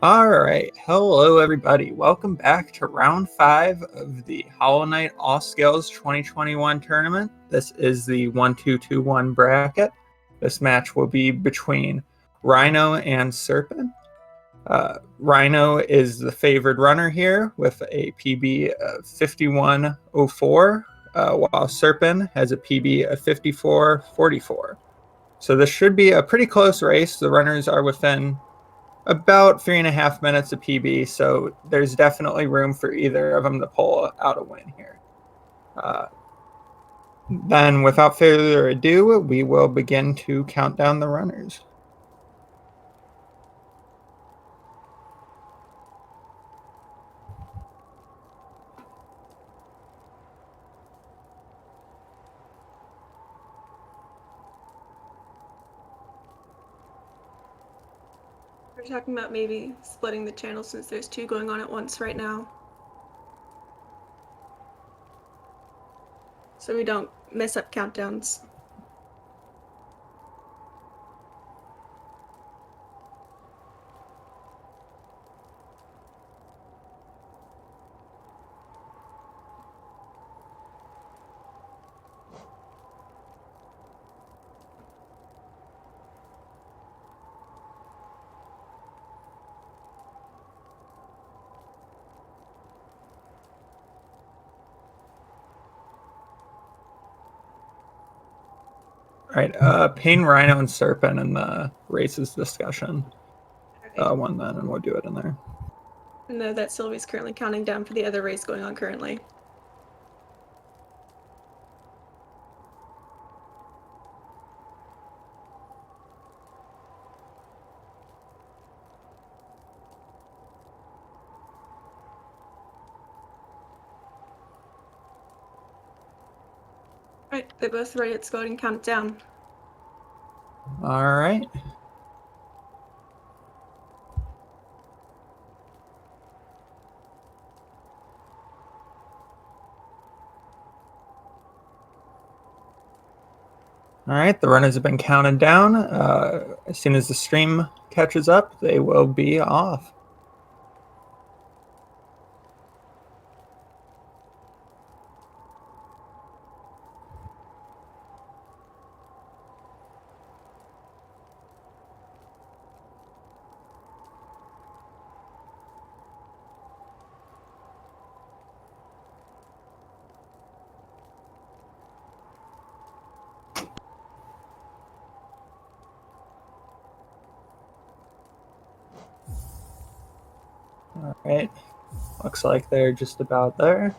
All right, hello everybody. Welcome back to round 5 of the Hollow Knight All Skills 2021 tournament. This is the 1-2-2-1 bracket. This match will be between Rhino and Cerpin. Rhino is the favored runner here with a PB of 51.04, while Cerpin has a PB of 54.44. So this should be a pretty close race. The runners are within about 3.5 minutes of PB, so there's definitely room for either of them to pull out a win here. Then, without further ado, we will begin to count down the runners. We're talking about maybe splitting the channel since there's two going on at once right now. So we don't mess up countdowns. All right, Pain, Rhino, and Cerpin in the races discussion. One then, and we'll do it in there. I know that Sylvie's currently counting down for the other race going on currently. Right, they're both ready. Let's go ahead and count it down. All right. All right, the runners have been counted down. As soon as the stream catches up, they will be off. All right, looks like they're just about there.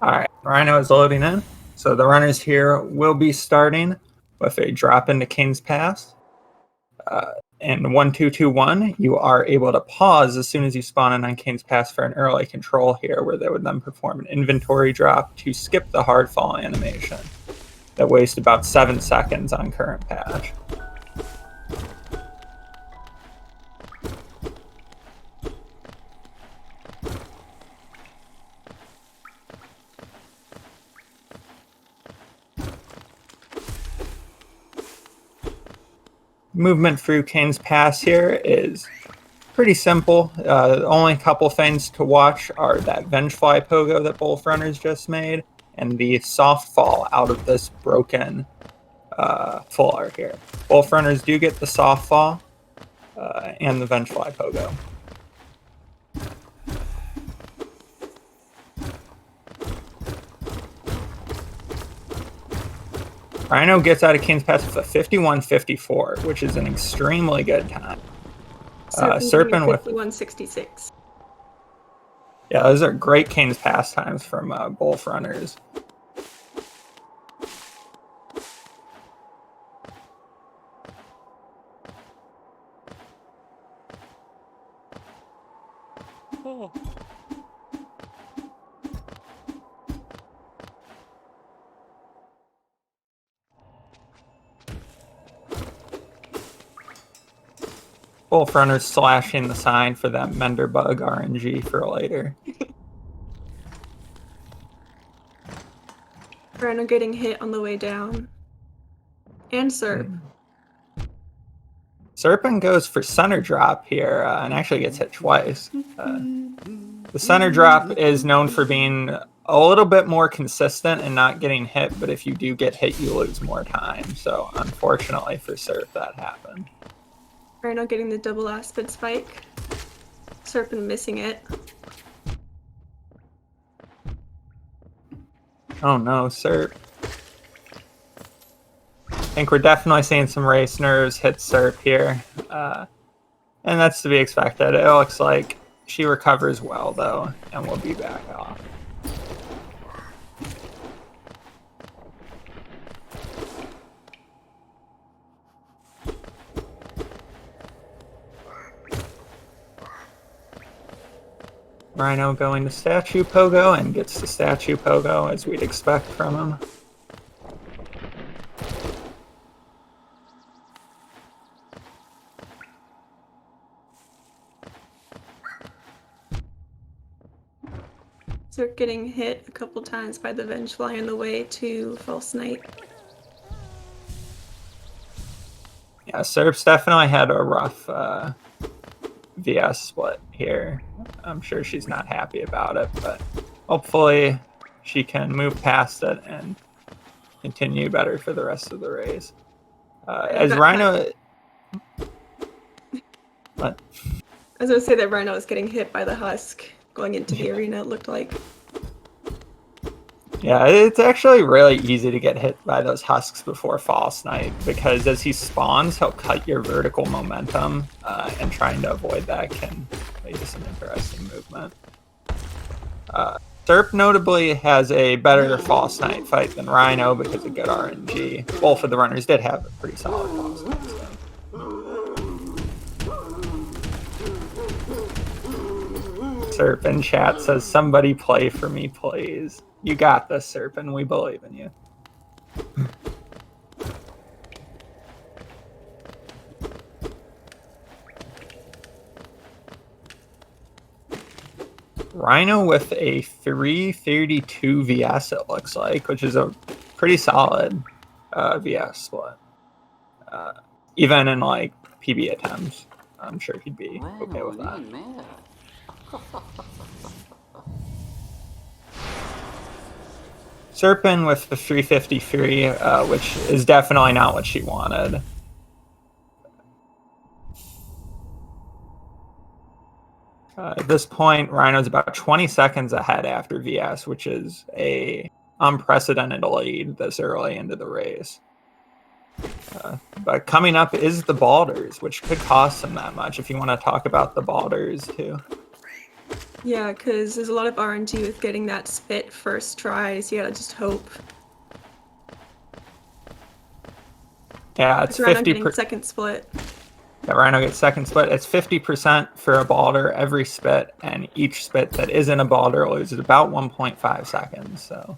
All right, Rhino is loading in. So the runners here will be starting with a drop into King's Pass. In 1-2-2-1, you are able to pause as soon as you spawn in on King's Pass for an early control here, where they would then perform an inventory drop to skip the hard fall animation that wastes about 7 seconds on current patch. Movement through Kane's Pass here is pretty simple. The only couple things to watch are that Vengefly pogo that both runners just made and the soft fall out of this broken full art here. Both runners do get the soft fall and the Vengefly pogo. Rhino gets out of King's Pass with a 51.54, which is an extremely good time. Cerpin with 51.66. Yeah, those are great King's Pass times from both runners. Oh. Both runners slashing the sign for that Mender Bug RNG for later. Rhino getting hit on the way down. And Serp. Cerpin goes for center drop here and actually gets hit twice. The center drop is known for being a little bit more consistent and not getting hit, but if you do get hit, you lose more time. So unfortunately for Cerp, that happened. Rhino getting the double aspid spike. Cerpin missing it. Oh no, Cerp. I think we're definitely seeing some race nerves hit Cerp here. And that's to be expected. It looks like she recovers well, though, and will be back off. Rhino going to statue pogo and gets the statue pogo as we'd expect from him. Zerk getting hit a couple times by the Vengefly on the way to False Knight. Yeah, Serp's definitely had a rough VS split here. I'm sure she's not happy about it, but hopefully she can move past it and continue better for the rest of the race. As Rhino... What? I was going to say that Rhino is getting hit by the husk going into the arena, it looked like. Yeah, it's actually really easy to get hit by those husks before False Knight, because as he spawns, he'll cut your vertical momentum, and trying to avoid that can lead to some interesting movement. Serp notably has a better False Knight fight than Rhino because of good RNG. Both of the runners did have a pretty solid False Knight fight. Serp in chat says, "Somebody play for me, please." You got this, Cerpin. We believe in you. Rhino with a 332 VS, it looks like, which is a pretty solid VS split. Even in like PB attempts, I'm sure he'd be okay with that. Cerpin with the 353, which is definitely not what she wanted. At this point, Rhino's about 20 seconds ahead after VS, which is a unprecedented lead this early into the race. But coming up is the Balders, which could cost him that much if you want to talk about the Balders too. Yeah, because there's a lot of RNG with getting that spit first try, so you gotta just hope. Yeah, it's 50%. Second split. Yeah, Rhino gets second split. It's 50% for a Balder every spit, and each spit that isn't a Balder loses about 1.5 seconds. So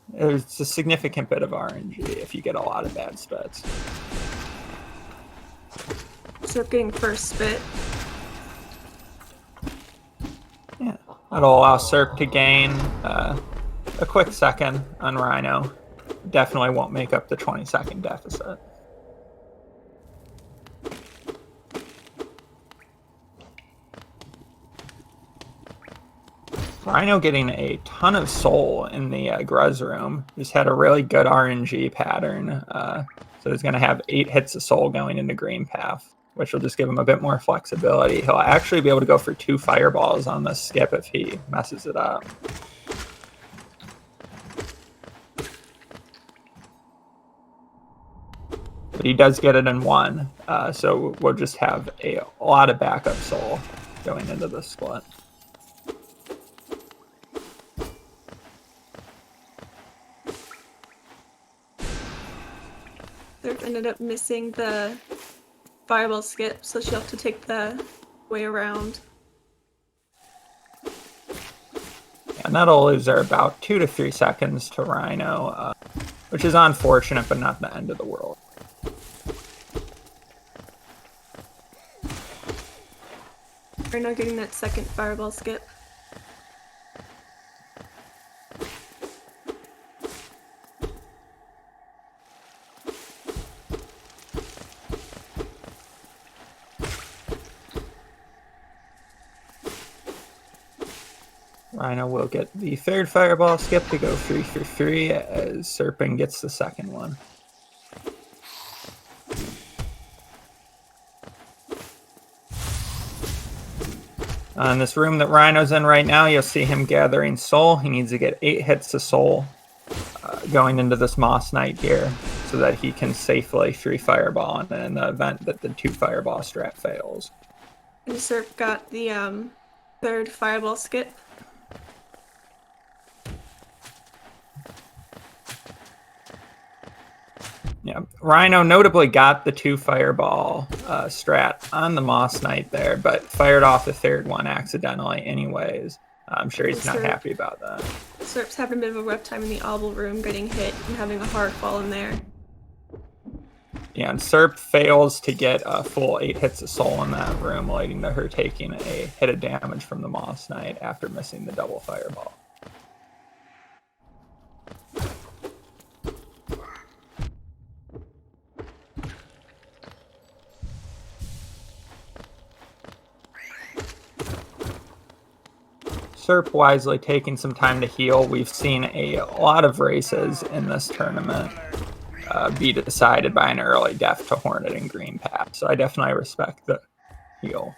there's a significant bit of RNG if you get a lot of bad spits. So getting first spit. Yeah, that'll allow Serp to gain a quick second on Rhino. Definitely won't make up the 20-second deficit. Rhino getting a ton of soul in the Gruz room. Just had a really good RNG pattern. So he's going to have 8 hits of soul going into green path, which will just give him a bit more flexibility. He'll actually be able to go for 2 fireballs on this skip if he messes it up. But he does get it in 1, so we'll just have a lot of backup soul going into the split. They ended up missing the fireball skip, so she'll have to take the way around. And that'll lose her about 2 to 3 seconds to Rhino, which is unfortunate, but not the end of the world. Rhino getting that second fireball skip. Rhino will get the third fireball skip to go 3 for 3 as Cerpin gets the second one. In this room that Rhino's in right now, you'll see him gathering soul. He needs to get 8 hits of soul going into this Moss Knight here so that he can safely 3 fireball in the event that the 2 fireball strat fails. And Serp got the third fireball skip. Yeah, Rhino notably got the 2 fireball strat on the Moss Knight there, but fired off the third one accidentally anyways. I'm sure he's not happy about that. Serp's having a bit of a rough time in the obel room, getting hit and having a hard fall in there. Yeah, and Serp fails to get a full 8 hits of soul in that room, leading to her taking a hit of damage from the Moss Knight after missing the double fireball. Serp wisely taking some time to heal. We've seen a lot of races in this tournament be decided by an early death to Hornet and Green Path, so I definitely respect the heal.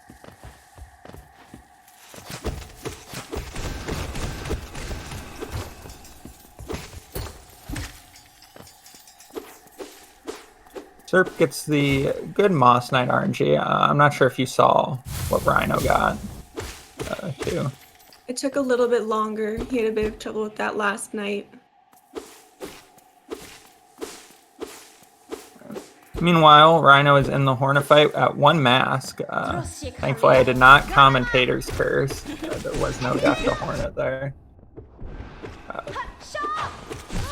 Serp gets the good Moss Knight RNG. I'm not sure if you saw what Rhino got too. It took a little bit longer. He had a bit of trouble with that last night. Meanwhile, Rhino is in the Hornet fight at 1 mask. Thankfully, I did not commentator's curse. There was no death to Hornet there.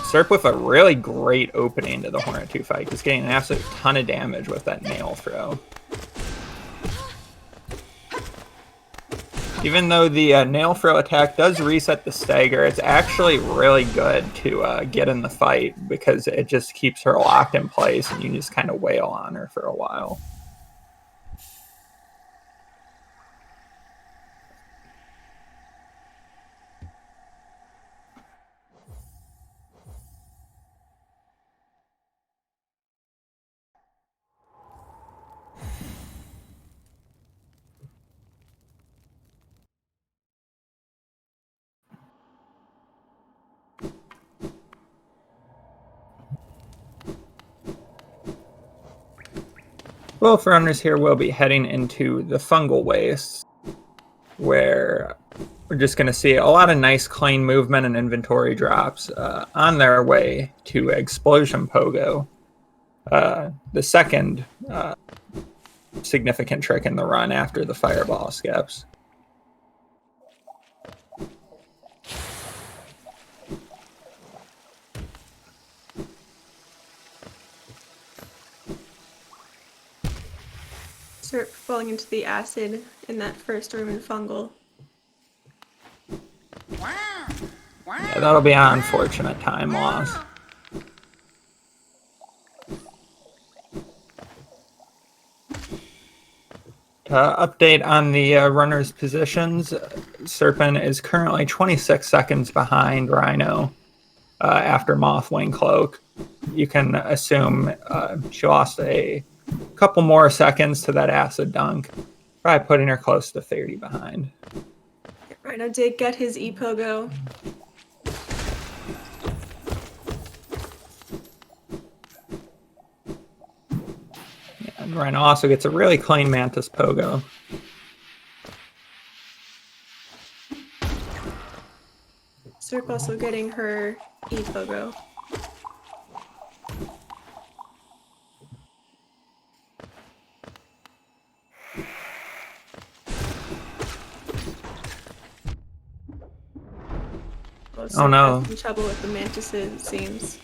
Serp with a really great opening to the Hornet 2 fight, just getting an absolute ton of damage with that nail throw. Even though the nail throw attack does reset the stagger, it's actually really good to get in the fight because it just keeps her locked in place and you just kind of wail on her for a while. Both runners here will be heading into the fungal wastes, where we're just going to see a lot of nice clean movement and inventory drops on their way to Explosion Pogo, the second significant trick in the run after the fireball skips. Serp falling into the acid in that first room in fungal. Yeah, that'll be an unfortunate time loss. Update on the runners' positions. Cerpin is currently 26 seconds behind Rhino after Mothwing Cloak. You can assume she lost a couple more seconds to that acid dunk, probably putting her close to 30 behind. Rhino did get his E-Pogo. And Rhino also gets a really clean Mantis Pogo. Serp also getting her E-Pogo. Oh no. Some trouble with the mantises, it seems.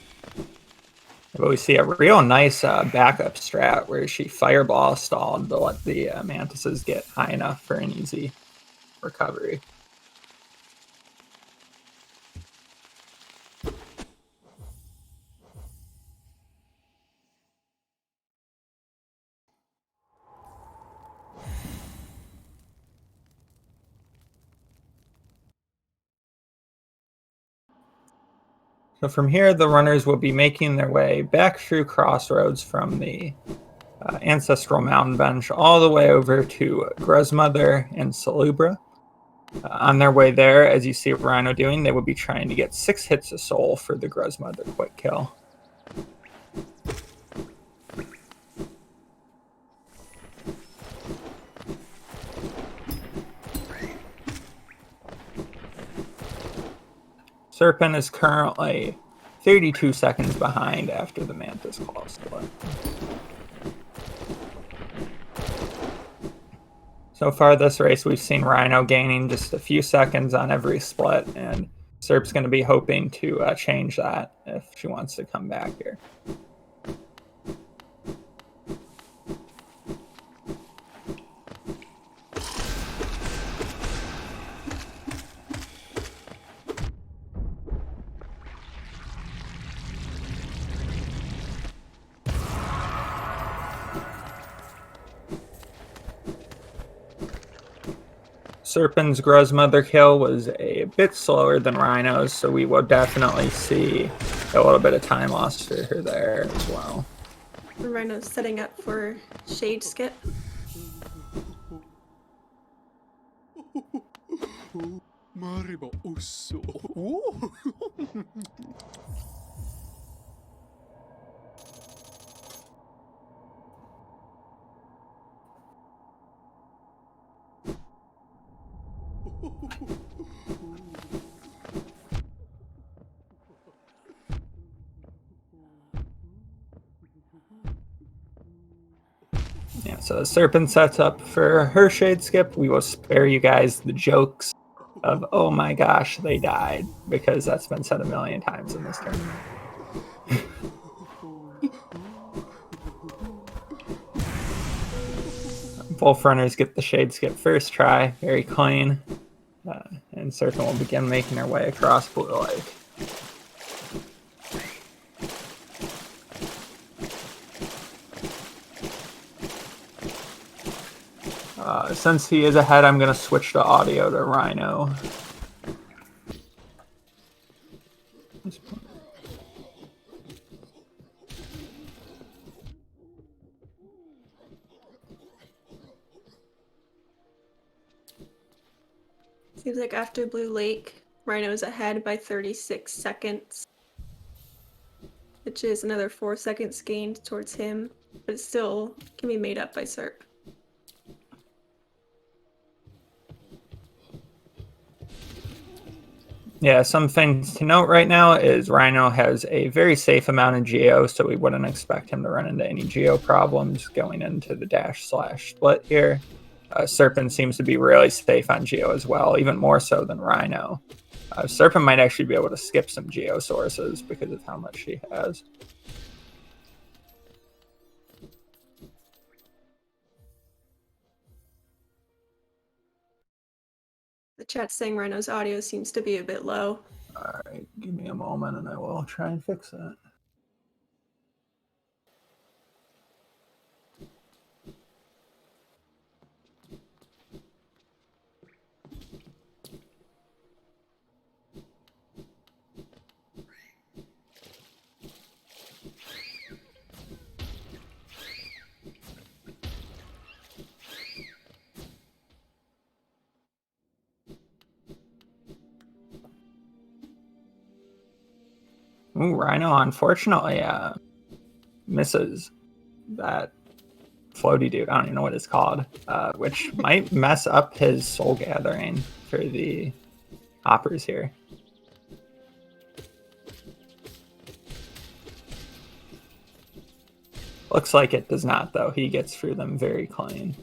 But we see a real nice backup strat where she fireball stalled to let the mantises get high enough for an easy recovery. So from here, the runners will be making their way back through Crossroads from the ancestral mountain bench all the way over to Gruzmother and Salubra. On their way there, as you see Rhino doing, they will be trying to get 6 hits of soul for the Gruzmother quick kill. Cerpin is currently 32 seconds behind after the Mantis Claw split. So far this race, we've seen Rhino gaining just a few seconds on every split, and Serp's going to be hoping to change that if she wants to come back here. Serpin's Gruzmother kill was a bit slower than Rhino's, so we will definitely see a little bit of time lost for her there as well. Rhino's setting up for Shade Skip. Yeah, so Cerpin sets up for her Shade Skip. We will spare you guys the jokes of, oh my gosh, they died, because that's been said a million times in this tournament. Both runners get the Shade Skip first try, very clean, and Cerpin will begin making her way across Blue Lake. Since he is ahead, I'm going to switch the audio to Rhino. Seems like after Blue Lake, Rhino's ahead by 36 seconds, which is another 4 seconds gained towards him, but it still can be made up by Serp. Yeah, some things to note right now is Rhino has a very safe amount of Geo, so we wouldn't expect him to run into any Geo problems going into the dash/split here. Cerpin seems to be really safe on Geo as well, even more so than Rhino. Cerpin might actually be able to skip some Geo sources because of how much she has. The chat's saying Rhino's audio seems to be a bit low. All right, give me a moment and I will try and fix that. Ooh, Rhino unfortunately misses that floaty dude. I don't even know what it's called, which might mess up his soul gathering for the hoppers here. Looks like it does not, though. He gets through them very clean.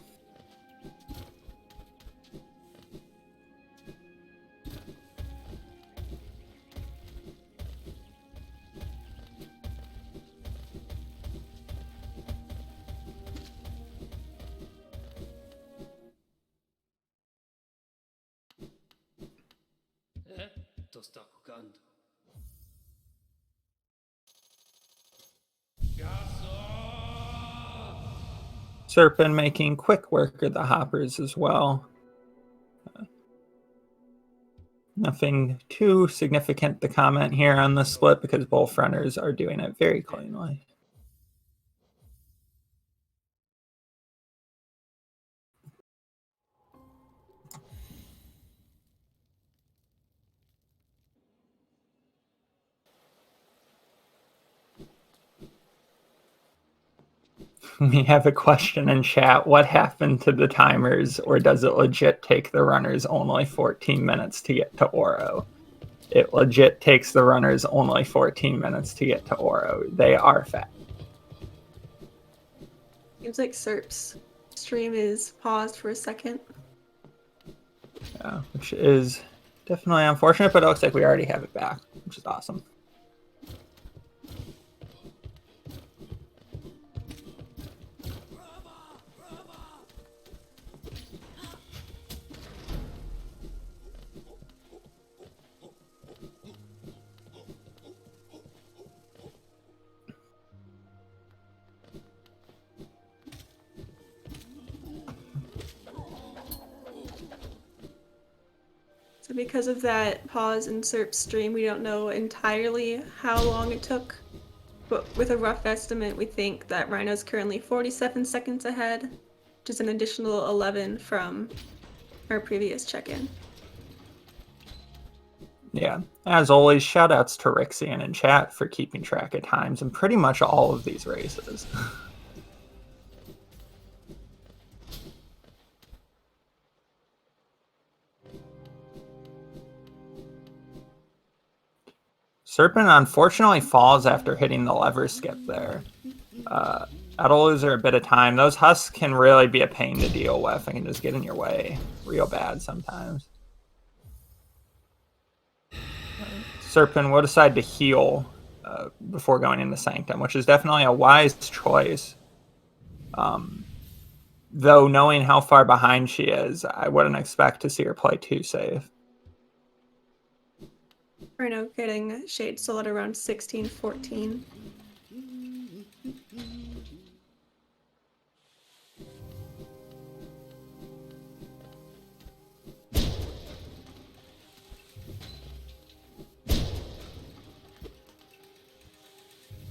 Cerpin making quick work of the hoppers as well. Nothing too significant to comment here on the split because both runners are doing it very cleanly. We have a question in chat. What happened to the timers, or does it legit take the runners only 14 minutes to get to Oro? It legit takes the runners only 14 minutes to get to Oro. They are fat. Seems like Serp's stream is paused for a second. Yeah, which is definitely unfortunate, but it looks like we already have it back, which is awesome. So because of that pause in Serp's stream, we don't know entirely how long it took. But with a rough estimate, we think that Rhino's currently 47 seconds ahead, which is an additional 11 from our previous check-in. Yeah, as always, shoutouts to Rixian in chat for keeping track of times in pretty much all of these races. Cerpin unfortunately falls after hitting the lever skip there. That'll lose her a bit of time. Those husks can really be a pain to deal with and can just get in your way real bad sometimes. Cerpin will decide to heal before going into Sanctum, which is definitely a wise choice. Though knowing how far behind she is, I wouldn't expect to see her play too safe. Rhino getting Shade Soul at around 16-14.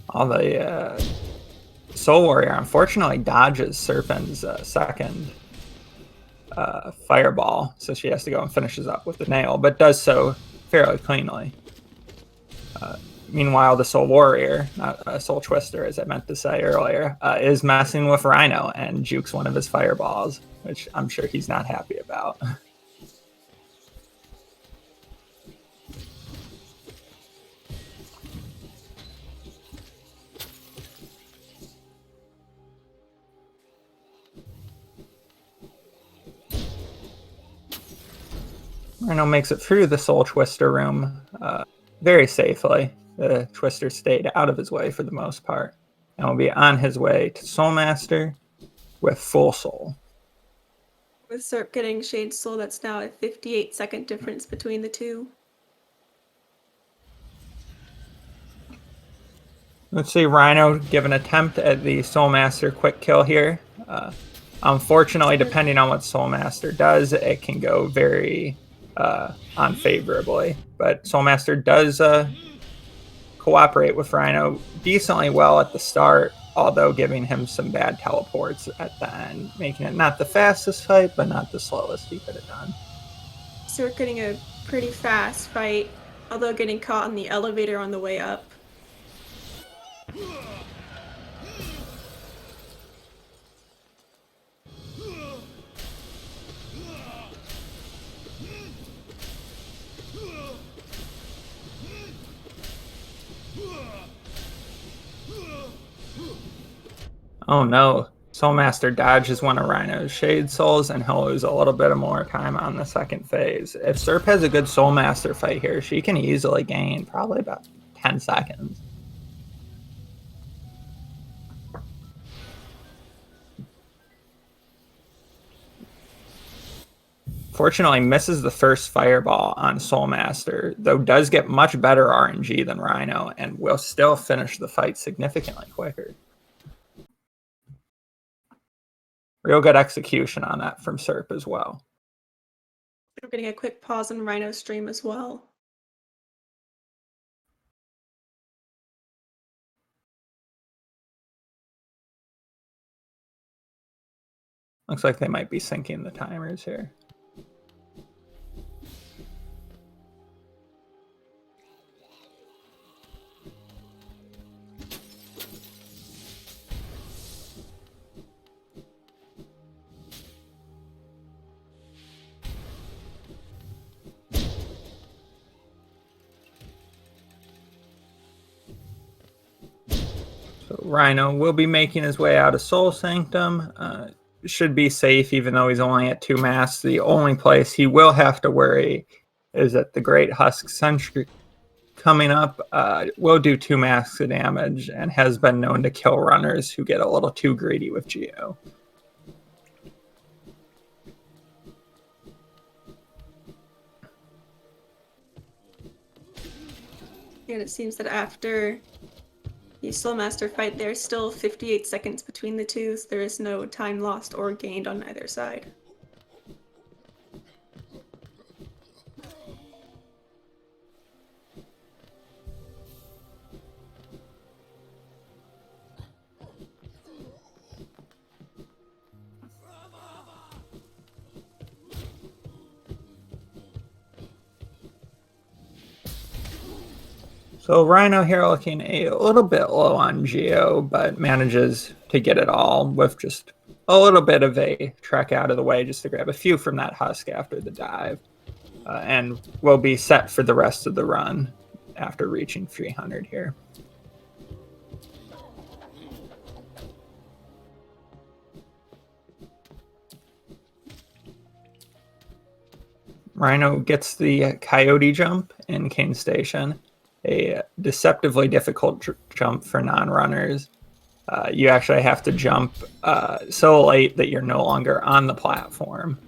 All the Soul Warrior unfortunately dodges Serpin's second fireball, so she has to go and finishes up with the nail, but does so fairly cleanly. Meanwhile, the Soul Warrior, not Soul Twister, as I meant to say earlier, is messing with Rhino and jukes one of his fireballs, which I'm sure he's not happy about. Rhino makes it through the Soul Twister room very safely. The Twister stayed out of his way for the most part, and will be on his way to Soul Master with full soul. With Serp getting Shade Soul, that's now a 58-second difference between the two. Let's see Rhino give an attempt at the Soul Master quick kill here. Unfortunately, depending on what Soul Master does, it can go very unfavorably. But Soul Master does cooperate with Rhino decently well at the start, although giving him some bad teleports at the end, making it not the fastest fight, but not the slowest he could have done. So we're getting a pretty fast fight, although getting caught in the elevator on the way up. Oh no, Soul Master dodges one of Rhino's Shade Souls, and he'll lose a little bit more time on the second phase. If Serp has a good Soul Master fight here, she can easily gain probably about 10 seconds. Fortunately, misses the first fireball on Soul Master, though does get much better RNG than Rhino, and will still finish the fight significantly quicker. Real good execution on that from Serp as well. We're getting a quick pause on Rhino stream as well. Looks like they might be syncing the timers here. So Rhino will be making his way out of Soul Sanctum. Should be safe, even though he's only at 2 masks. The only place he will have to worry is that the Great Husk Sentry coming up will do 2 masks of damage and has been known to kill runners who get a little too greedy with Geo. And it seems that after the Soul Master fight, there's still 58 seconds between the two, so there is no time lost or gained on either side. So Rhino here looking a little bit low on Geo, but manages to get it all with just a little bit of a trek out of the way just to grab a few from that Husk after the dive. And will be set for the rest of the run after reaching 300 here. Rhino gets the Coyote jump in King Station, a deceptively difficult jump for non-runners. You actually have to jump so late that you're no longer on the platform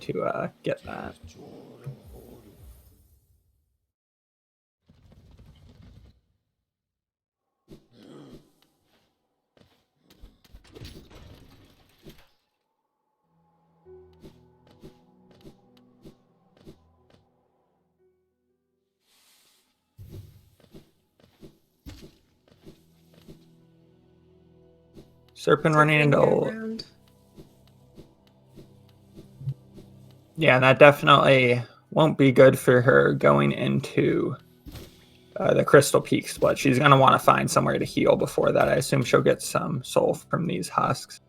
to get that. Cerpin running into... Yeah, that definitely won't be good for her going into the Crystal Peak split. She's going to want to find somewhere to heal before that. I assume she'll get some soul from these husks.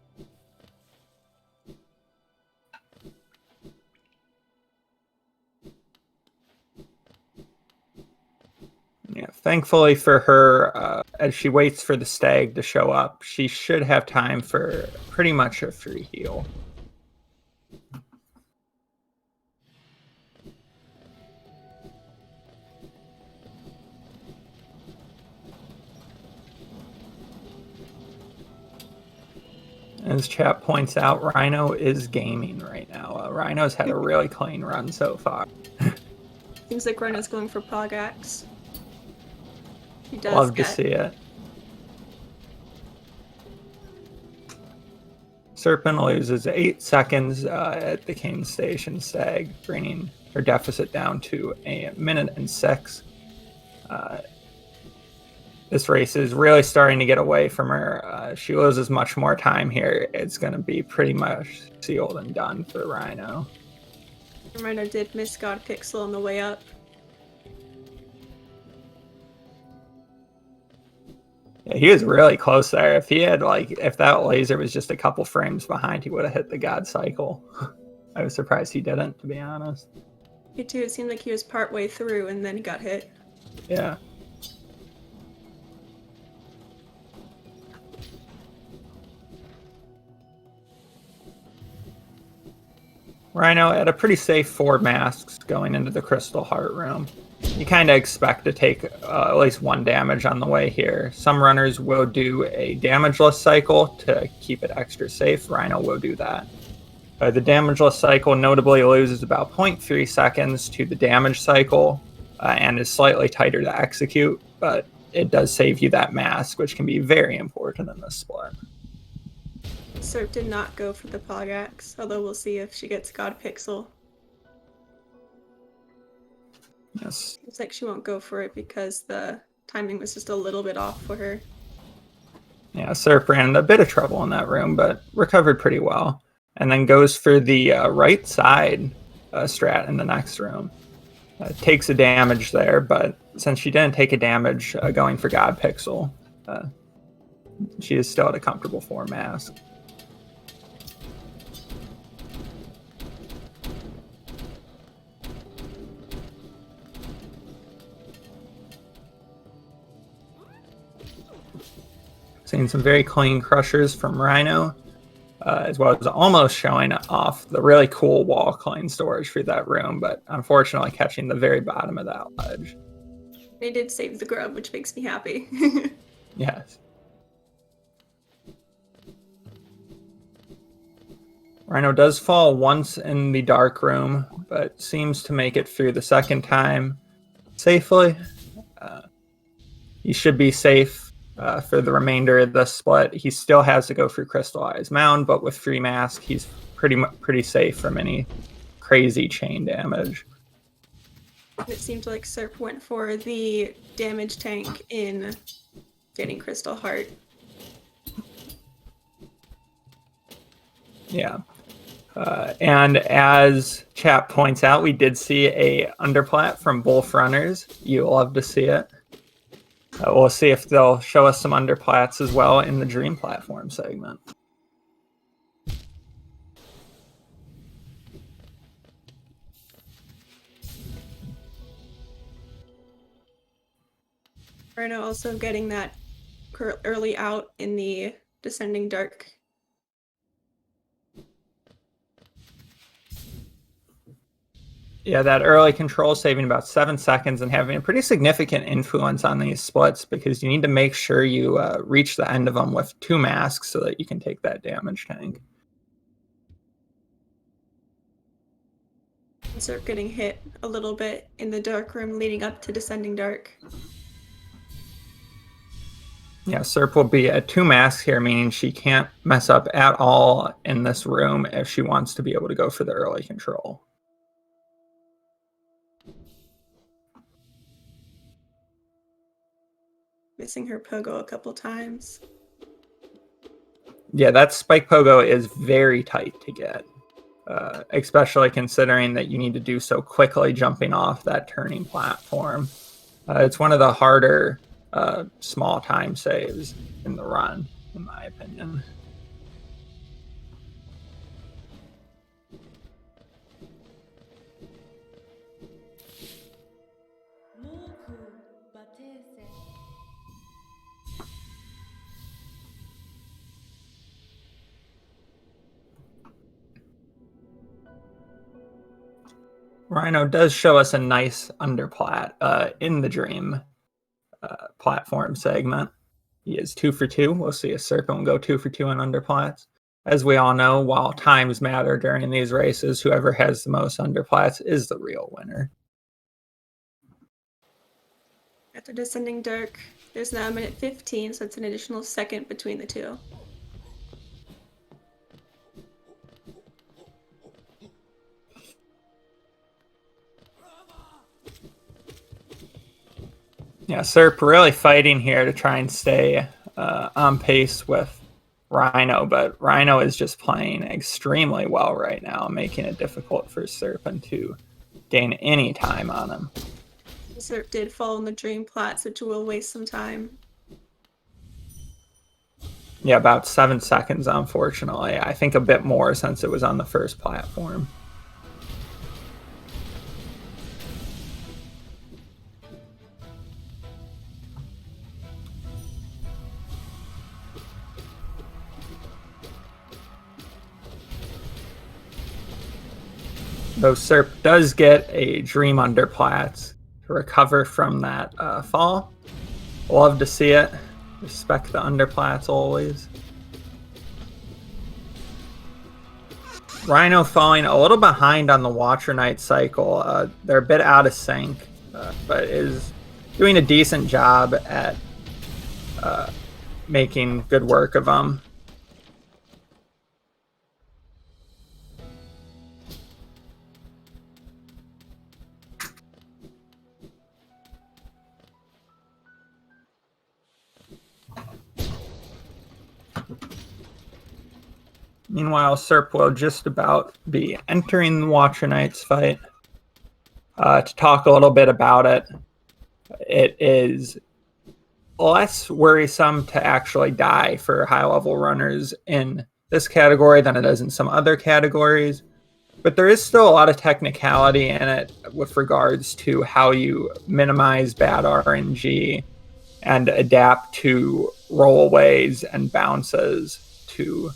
Yeah, thankfully for her, as she waits for the stag to show up, she should have time for pretty much a free heal. As chat points out, Rhino is gaming right now. Rhino's had a really clean run so far. Seems like Rhino's going for Pogax. He does Love to see it. Cerpin loses 8 seconds at the King Station Stag, bringing her deficit down to 1 minute and 6. This race is really starting to get away from her. She loses much more time here. It's going to be pretty much sealed and done for Rhino. Rhino did miss God Pixel on the way up. Yeah, he was really close there. If he had if that laser was just a couple frames behind, he would have hit the God Cycle. I was surprised he didn't, to be honest. Me too. It seemed like he was partway through and then he got hit. Yeah. Rhino at a pretty safe 4 masks going into the Crystal Heart Room. You kind of expect to take at least 1 damage on the way here. Some runners will do a damageless cycle to keep it extra safe. Rhino will do that. The damageless cycle notably loses about 0.3 seconds to the damage cycle and is slightly tighter to execute, but it does save you that mask, which can be very important in this split. Serp did not go for the Pogax, although we'll see if she gets God Pixel. Yes. Looks like she won't go for it because the timing was just a little bit off for her. Yeah, Cerp ran into a bit of trouble in that room, but recovered pretty well. And then goes for the right side strat in the next room. Takes a damage there, but since she didn't take a damage going for God Pixel, she is still at a comfortable 4 mask. Seeing some very clean crushers from Rhino, as well as almost showing off the really cool wall clean storage for that room, but unfortunately catching the very bottom of that ledge. They did save the grub, which makes me happy. Yes. Rhino does fall once in the dark room, but seems to make it through the second time safely. He should be safe for the remainder of the split. He still has to go through Crystallized Mound, but with free mask, he's pretty safe from any crazy chain damage. It seemed like Serp went for the damage tank in getting Crystal Heart. Yeah. And as chat points out, we did see a underplat from both runners. You'll love to see it. We'll see if they'll show us some underplats as well in the Dream Platform segment. Rhino also getting that early out in the Descending Dark. Yeah, that early control saving about 7 seconds and having a pretty significant influence on these splits because you need to make sure you reach the end of them with 2 masks so that you can take that damage tank. Serp getting hit a little bit in the dark room leading up to Descending Dark. Yeah, Serp will be at 2 masks here, meaning she can't mess up at all in this room if she wants to be able to go for the early control. Missing her pogo a couple times. Yeah, that spike pogo is very tight to get, especially considering that you need to do so quickly jumping off that turning platform. It's one of the harder small time saves in the run, in my opinion. Rhino does show us a nice underplat in the Dream platform segment. He is 2 for 2. We'll see if Cerpin will go 2 for 2 on underplats. As we all know, while times matter during these races, whoever has the most underplats is the real winner. After Descending Dark, there's now a minute 15, so it's an additional second between the two. Yeah, Serp really fighting here to try and stay on pace with Rhino, but Rhino is just playing extremely well right now, making it difficult for Serpin to gain any time on him. Serp did fall in the Dream Plats, which will waste some time. Yeah, about 7 seconds, unfortunately. I think a bit more since it was on the first platform. Though Serp does get a Dream Underplats to recover from that fall. Love to see it. Respect the Underplats always. Rhino falling a little behind on the Watcher Knight cycle. They're a bit out of sync, but is doing a decent job at making good work of them. Meanwhile, Serp will just about be entering the Watcher Knights fight. To talk a little bit about it, it is less worrisome to actually die for high-level runners in this category than it is in some other categories. But there is still a lot of technicality in it with regards to how you minimize bad RNG and adapt to rollaways and bounces to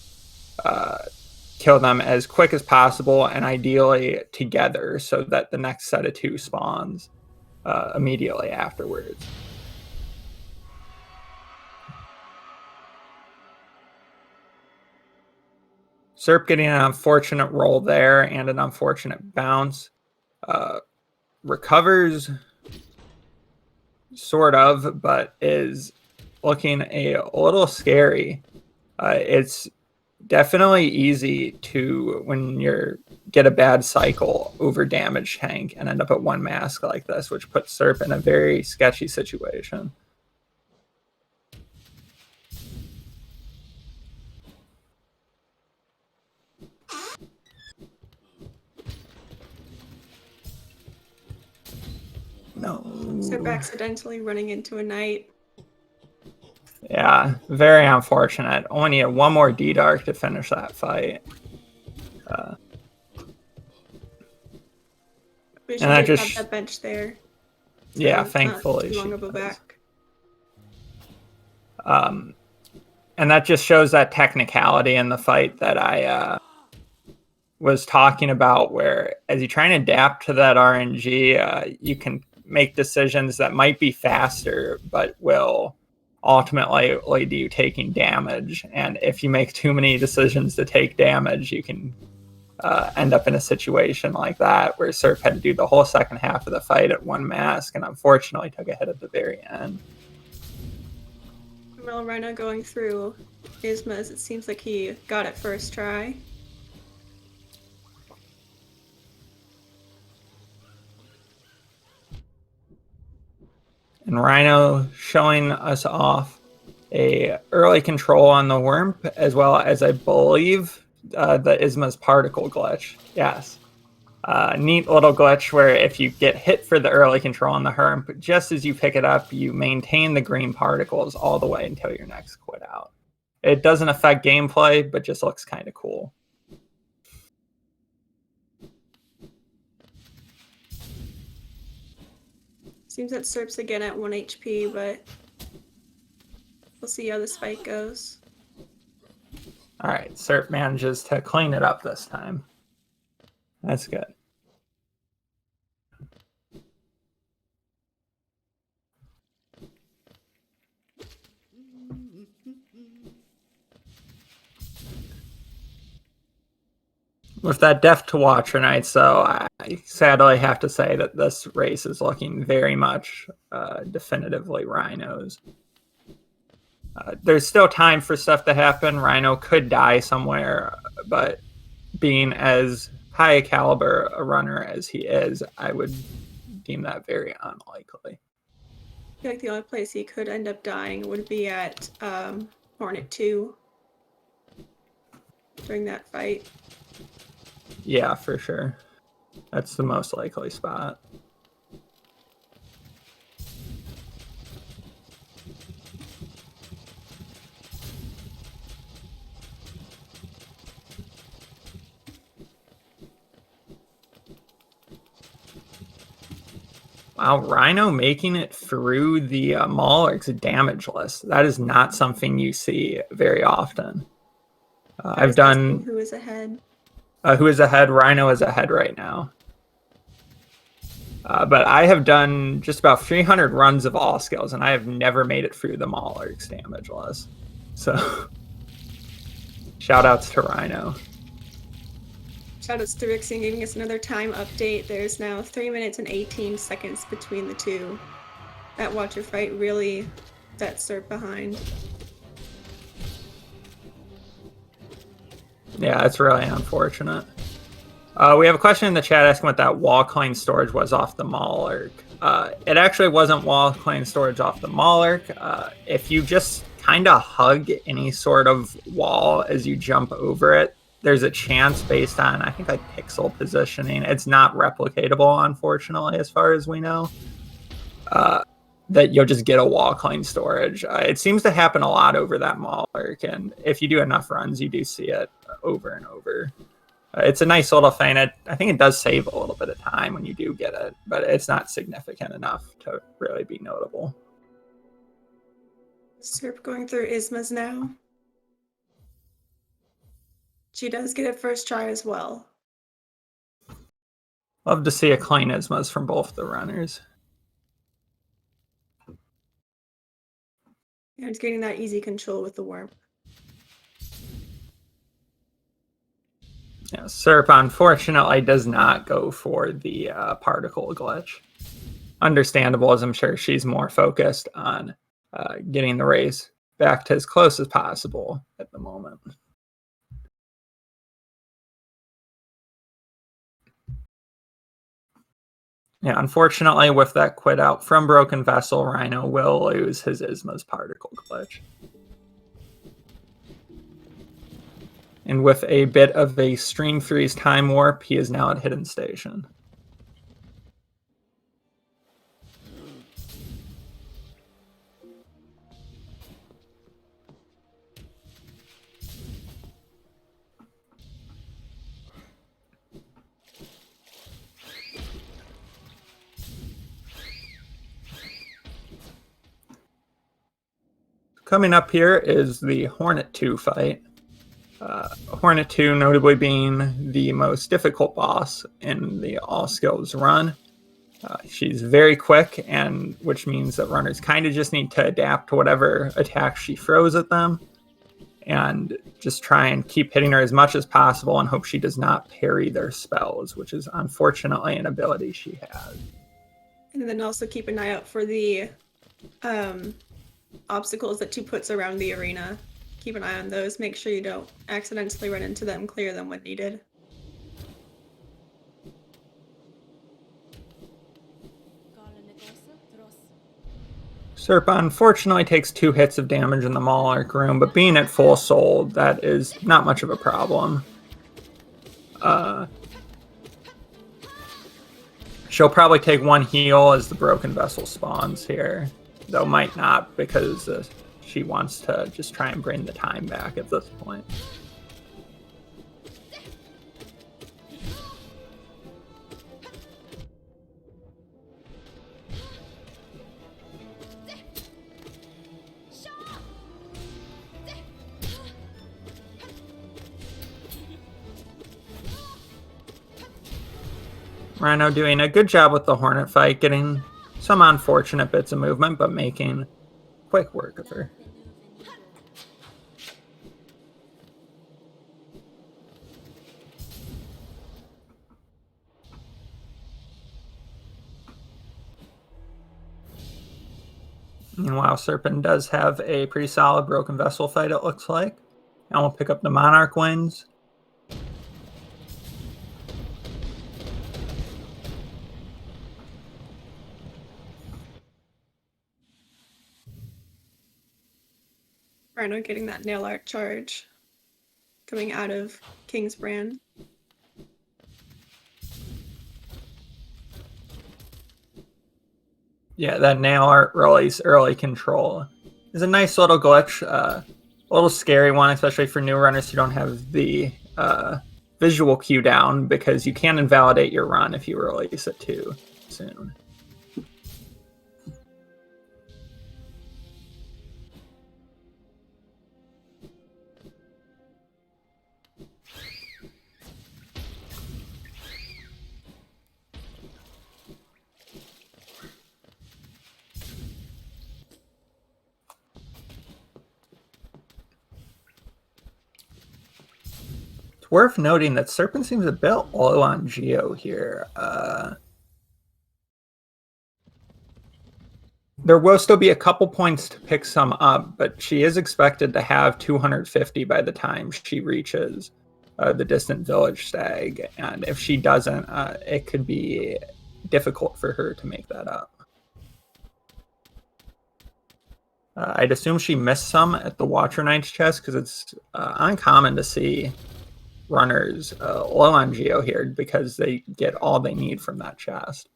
kill them as quick as possible and ideally together so that the next set of 2 spawns immediately afterwards. Serp getting an unfortunate roll there and an unfortunate bounce. Recovers sort of, but is looking a little scary. It's definitely easy to, when you get a bad cycle, over damage tank and end up at 1 mask like this, which puts Serp in a very sketchy situation. No. Serp accidentally running into a knight. Yeah, very unfortunate. Only need 1 more D-Dark to finish that fight. We should have that bench there. So yeah, thankfully. Not too long of a back. And that just shows that technicality in the fight that I was talking about, where as you try and adapt to that RNG, you can make decisions that might be faster, but will ultimately lead to you taking damage. And if you make too many decisions to take damage, you can end up in a situation like that, where Serp had to do the whole second half of the fight at 1 mask, and unfortunately took a hit at the very end. Well, Rhino going through Ismas, it seems like he got it first try. And Rhino showing us off a early control on the Wurmp, as well as, I believe, the Isma's particle glitch. Yes. Neat little glitch where if you get hit for the early control on the Wurmp, just as you pick it up, you maintain the green particles all the way until your next quit out. It doesn't affect gameplay, but just looks kind of cool. Seems that Serp's again at 1 HP, but we'll see how this fight goes. Alright, Serp manages to clean it up this time. That's good. With that death to Watcher Knights, though, I sadly have to say that this race is looking very much definitively Rhino's. There's still time for stuff to happen. Rhino could die somewhere, but being as high a caliber a runner as he is, I would deem that very unlikely. I feel like the only place he could end up dying would be at Hornet 2 during that fight. Yeah, for sure. That's the most likely spot. Wow, Rhino making it through the Mauler's damage list. That is not something you see very often. I've done... Who is ahead? Who is ahead? Rhino is ahead right now. But I have done just about 300 runs of all skills, and I have never made it through the Mauler's damage list. So, shout outs to Rhino. Shoutouts to Rixie giving us another time update. There's now 3 minutes and 18 seconds between the two. That Watcher fight really set Serp behind. Yeah, it's really unfortunate. We have a question in the chat asking what that wall claim storage was off the Mauler. It actually wasn't wall claim storage off the Mauler. If you just kind of hug any sort of wall as you jump over it, there's a chance based on, I think, like pixel positioning. It's not replicatable, unfortunately, as far as we know. That you'll just get a wall clean storage. It seems to happen a lot over that mall arc, and if you do enough runs, you do see it over and over. It's a nice little thing. I think it does save a little bit of time when you do get it, but it's not significant enough to really be notable. Serp going through Ismas now. She does get it first try as well. Love to see a clean Ismas from both the runners. And it's getting that easy control with the worm. Yeah, Cerp unfortunately does not go for the particle glitch. Understandable, as I'm sure she's more focused on getting the race back to as close as possible at the moment. Yeah, unfortunately, with that quit out from Broken Vessel, Rhino will lose his Isma's particle glitch. And with a bit of a stream freeze time warp, he is now at Hidden Station. Coming up here is the Hornet 2 fight. Hornet 2 notably being the most difficult boss in the All Skills run. She's very quick, and which means that runners kind of just need to adapt to whatever attack she throws at them and just try and keep hitting her as much as possible and hope she does not parry their spells, which is unfortunately an ability she has. And then also keep an eye out for the obstacles that she puts around the arena. Keep an eye on those. Make sure you don't accidentally run into them. Clear them when needed. Cerpin unfortunately takes 2 hits of damage in the Maul Arc room, but being at full soul, that is not much of a problem. She'll probably take 1 heal as the Broken Vessel spawns here, though might not because she wants to just try and bring the time back at this point. Rhino doing a good job with the Hornet fight, getting some unfortunate bits of movement, but making quick work of her. Meanwhile, Cerpin does have a pretty solid Broken Vessel fight, it looks like. And we'll pick up the Monarch wins. Rhino getting that nail art charge coming out of King's Brand. Yeah, that nail art release early control is a nice little glitch. A little scary one, especially for new runners who don't have the visual cue down, because you can invalidate your run if you release it too soon. Worth noting that Cerpin seems a bit low on Geo here. There will still be a couple points to pick some up, but she is expected to have 250 by the time she reaches the Distant Village Stag. And if she doesn't, it could be difficult for her to make that up. I'd assume she missed some at the Watcher Knight's chest, because it's uncommon to see runners low on Geo here because they get all they need from that chest.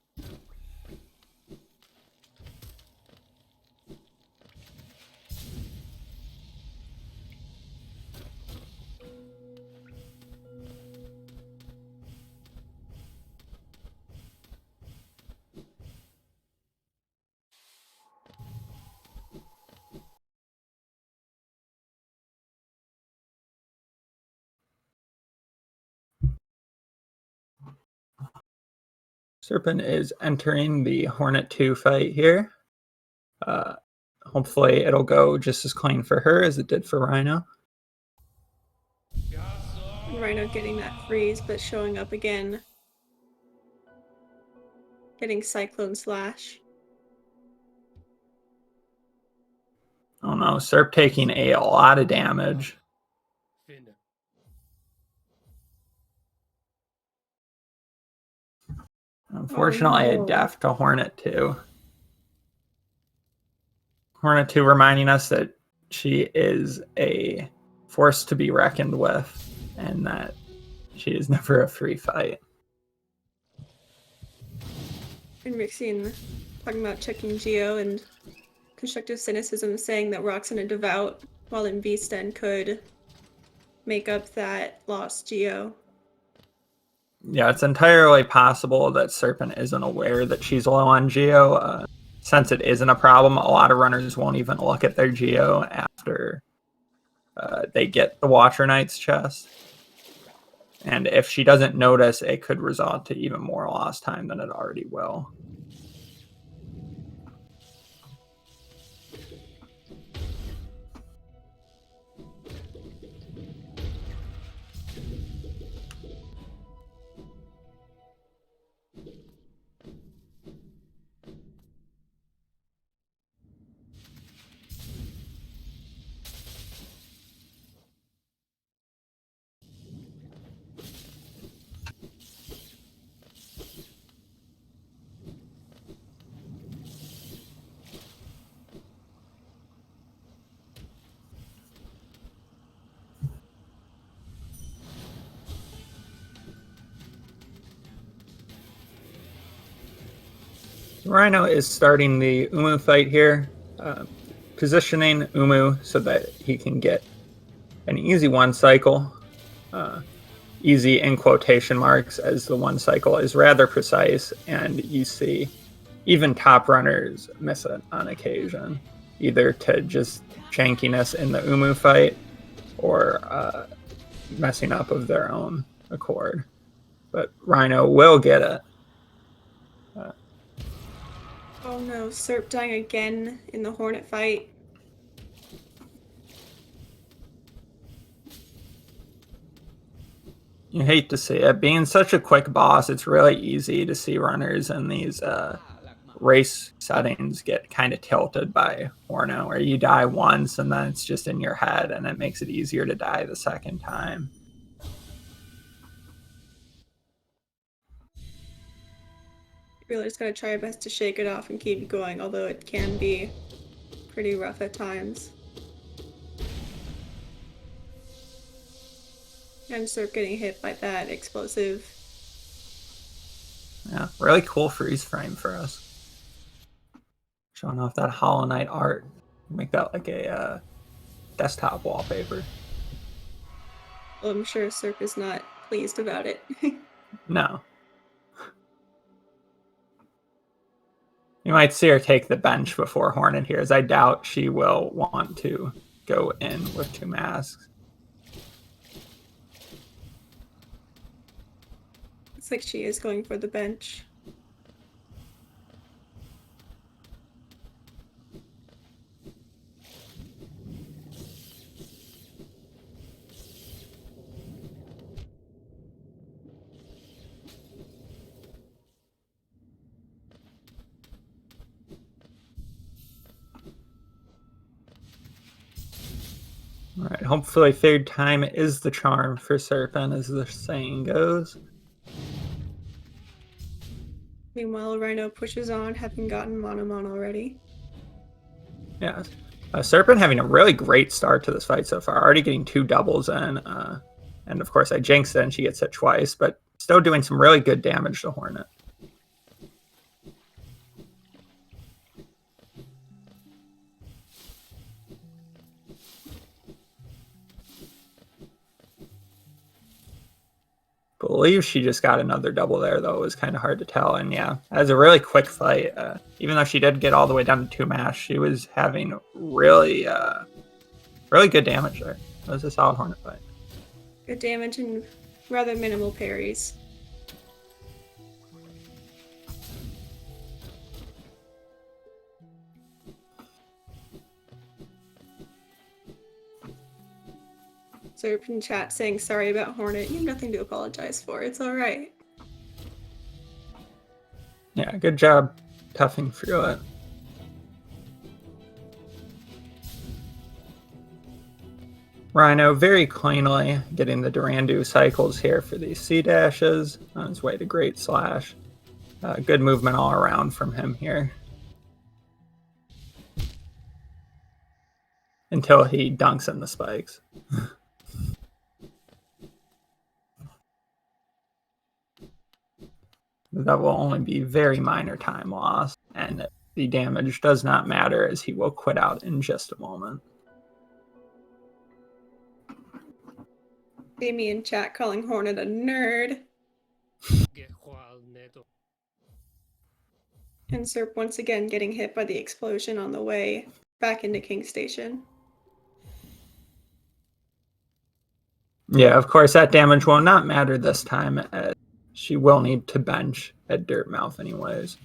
Cerpin is entering the Hornet 2 fight here. Hopefully it'll go just as clean for her as it did for Rhino. Rhino getting that freeze, but showing up again. Getting Cyclone Slash. Oh no, Serp taking a lot of damage. Unfortunately, a death to Hornet 2. Hornet 2 reminding us that she is a force to be reckoned with and that she is never a free fight. And Rixien talking about checking Geo and constructive cynicism, saying that Roxanne Devout, while in V-Sten, could make up that lost Geo. Yeah, it's entirely possible that Cerpin isn't aware that she's low on Geo. Since it isn't a problem, a lot of runners won't even look at their Geo after they get the Watcher Knight's chest. And if she doesn't notice, it could result to even more lost time than it already will. Rhino is starting the Umu fight here, positioning Umu so that he can get an easy one cycle. Easy in quotation marks, as the one cycle is rather precise, and you see even top runners miss it on occasion, either to just jankiness in the Umu fight or messing up of their own accord. But Rhino will get it. Oh no, Serp dying again in the Hornet fight. You hate to see it. Being such a quick boss, it's really easy to see runners in these race settings get kind of tilted by Hornet, where you die once and then it's just in your head and it makes it easier to die the second time. Really just gotta try our best to shake it off and keep going, although it can be pretty rough at times. And Serp getting hit by that explosive. Yeah, really cool freeze frame for us. Showing off that Hollow Knight art. Make that like a desktop wallpaper. Well, I'm sure Serp is not pleased about it. No. You might see her take the bench before Hornet here, as I doubt she will want to go in with two masks. It's like she is going for the bench. All right, hopefully third time is the charm for Cerpin, as the saying goes. Meanwhile, Rhino pushes on, having gotten Monomon already. Yeah, Cerpin having a really great start to this fight so far, already getting two doubles in. And of course I jinxed it and she gets hit twice, but still doing some really good damage to Hornet. I believe she just got another double there, though. It was kind of hard to tell. And yeah, that was a really quick fight. Even though she did get all the way down to 2 mash, she was having really, really good damage there. It was a solid Hornet fight. Good damage and rather minimal parries. Cerpin chat saying sorry about Hornet. You have nothing to apologize for. It's all right. Yeah, good job toughing through it. Rhino very cleanly getting the Durandal cycles here for these C dashes on his way to Great Slash. Good movement all around from him here. Until he dunks in the spikes. That will only be very minor time loss, and the damage does not matter as he will quit out in just a moment. Amy in chat calling Hornet a nerd. And Serp once again getting hit by the explosion on the way back into King Station. Yeah, of course that damage will not matter this time, as she will need to bench at Dirtmouth anyways.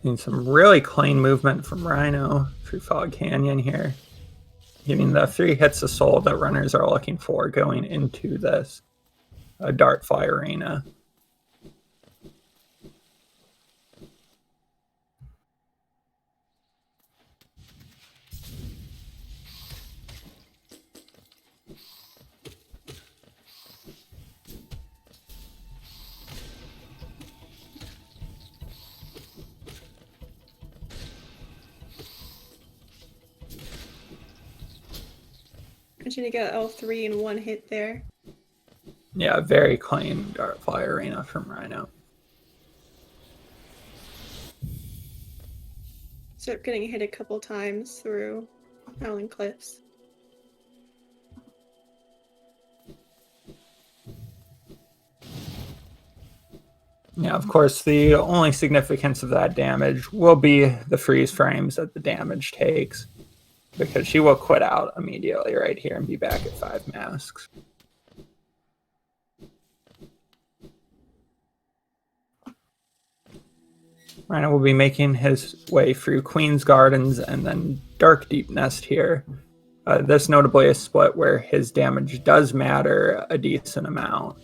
And some really clean movement from Rhino through Fog Canyon here. Getting the 3 hits of soul that runners are looking for going into this Dartfly arena. Imagine you got all 3 in one hit there. Yeah, very clean Dartfly arena from Rhino. Serp getting hit a couple times through Howling Cliffs. Yeah, of course, the only significance of that damage will be the freeze frames that the damage takes, because she will quit out immediately right here and be back at 5 masks. Rhino will be making his way through Queen's Gardens and then Dark Deep Nest here. This notably a split where his damage does matter a decent amount.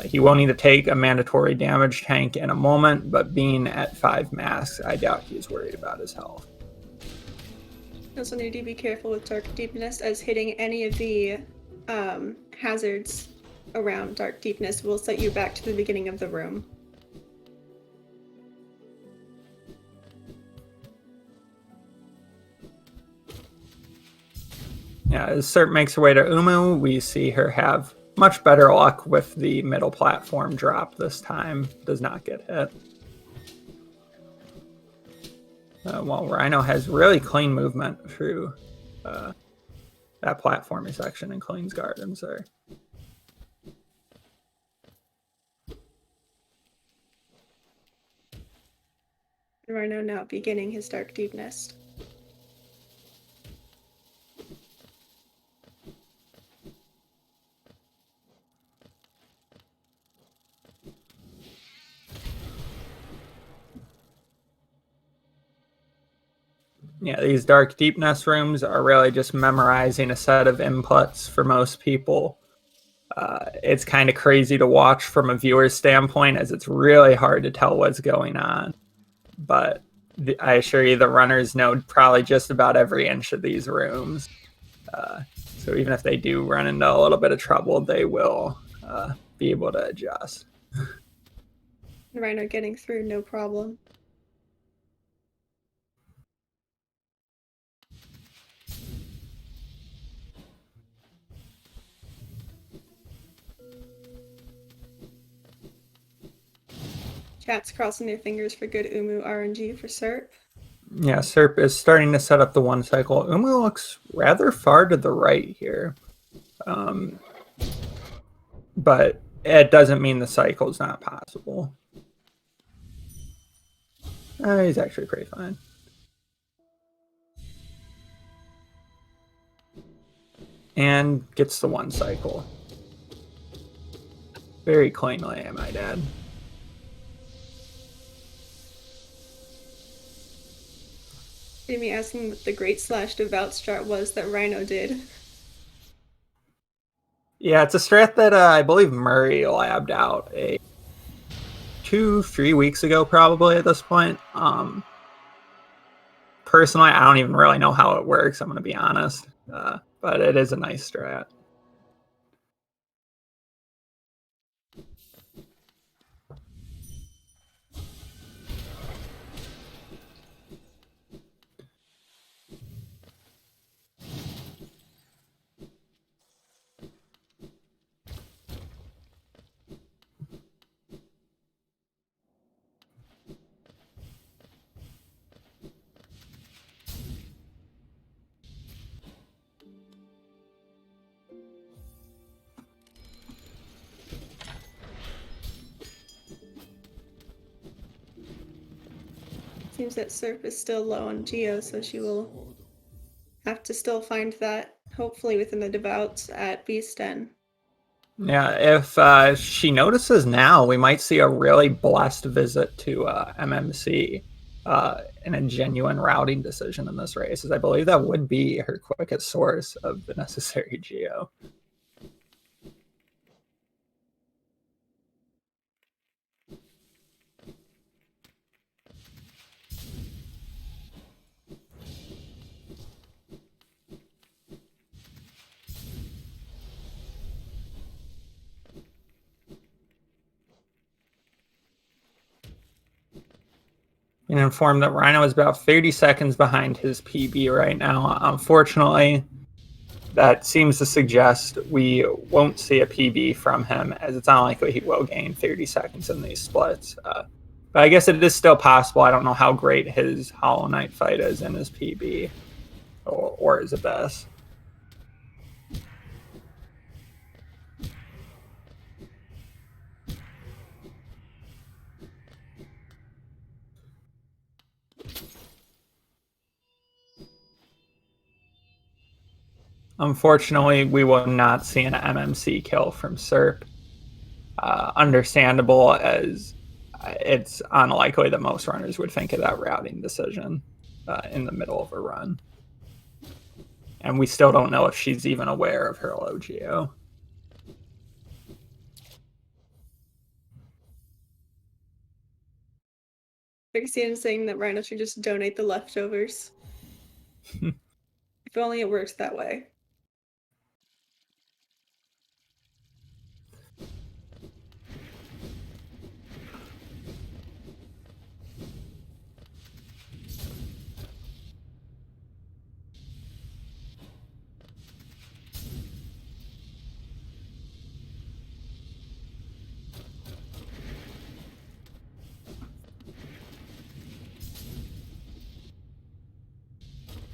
He will need to take a mandatory damage tank in a moment, but being at 5 masks, I doubt he's worried about his health. Also need to be careful with Dark Deepness, as hitting any of the hazards around Dark Deepness will set you back to the beginning of the room. Yeah, as Serp makes her way to Umu, we see her have much better luck with the middle platform drop this time. Does not get hit. While Rhino has really clean movement through that platforming section in Queen's Gardens there. Rhino now beginning his Dark Deep Nest. Yeah, these Dark Deep Nest rooms are really just memorizing a set of inputs for most people. It's kind of crazy to watch from a viewer's standpoint, as it's really hard to tell what's going on. But I assure you the runners know probably just about every inch of these rooms. So even if they do run into a little bit of trouble, they will be able to adjust. Rhino getting through, no problem. Chat's crossing their fingers for good Umu RNG for Serp. Yeah, Serp is starting to set up the one cycle. Umu looks rather far to the right here. But it doesn't mean the cycle is not possible. He's actually pretty fine. And gets the one cycle. Very cleanly, I might add. Jamie asking what the great slash devout strat was that Rhino did. Yeah, it's a strat that I believe Murray labbed out 2-3 weeks ago, probably at this point. Personally, I don't even really know how it works, I'm going to be honest. But it is a nice strat. Seems that Serp is still low on Geo, so she will have to still find that, hopefully within the devouts at Beast-Den. Yeah, if she notices now, we might see a really blessed visit to MMC in a genuine routing decision in this race, as I believe that would be her quickest source of the necessary geo. And informed that Rhino is about 30 seconds behind his PB right now. Unfortunately, that seems to suggest we won't see a PB from him, as it's unlikely he will gain 30 seconds in these splits. But I guess it is still possible. I don't know how great his Hollow Knight fight is in his PB or his Abyss. Unfortunately, we will not see an MMC kill from Serp. Understandable, as it's unlikely that most runners would think of that routing decision in the middle of a run. And we still don't know if she's even aware of her low geo. Fixian saying that Rhino should just donate the leftovers. If only it works that way.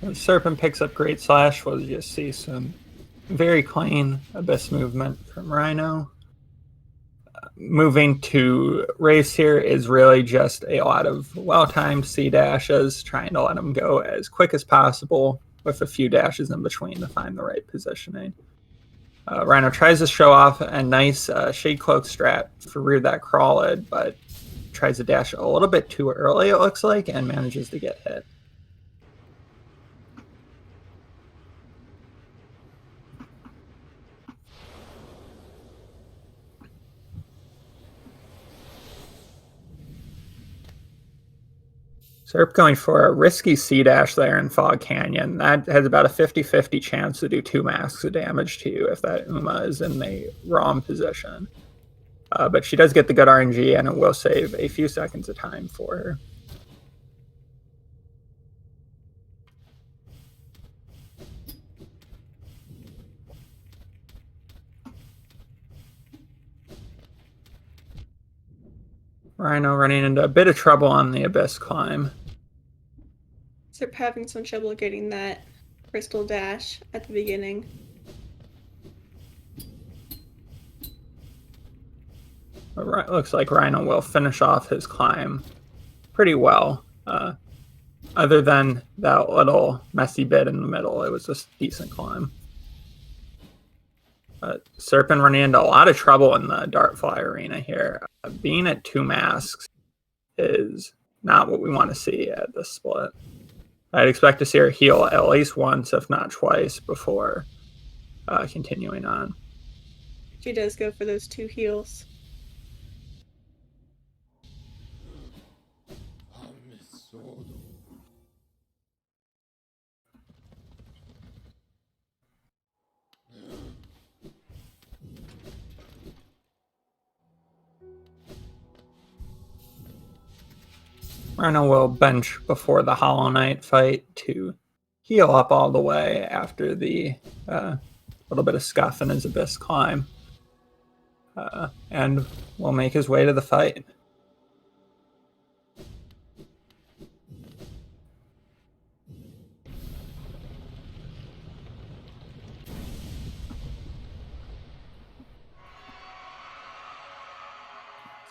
When Cerpin picks up Great Slash, we'll just see some very clean Abyss movement from Rhino. Moving to race here is really just a lot of well-timed C dashes, trying to let him go as quick as possible with a few dashes in between to find the right positioning. Rhino tries to show off a nice Shade Cloak strat for rear that crawled, but tries to dash a little bit too early, it looks like, and manages to get hit. Serp going for a risky C-dash there in Fog Canyon. That has about a 50-50 chance to do 2 masks of damage to you if that Uma is in the wrong position. But she does get the good RNG, and it will save a few seconds of time for her. Rhino running into a bit of trouble on the Abyss climb. Serp having some trouble getting that crystal dash at the beginning. It looks like Rhino will finish off his climb pretty well. Other than that little messy bit in the middle, it was a decent climb. Cerpin running into a lot of trouble in the Dartfly arena here. Being at 2 masks is not what we want to see at this split. I'd expect to see her heal at least once, if not twice, before continuing on. She does go for those 2 heals. Rhino will bench before the Hollow Knight fight to heal up all the way after the little bit of scuff in his Abyss climb. And will make his way to the fight.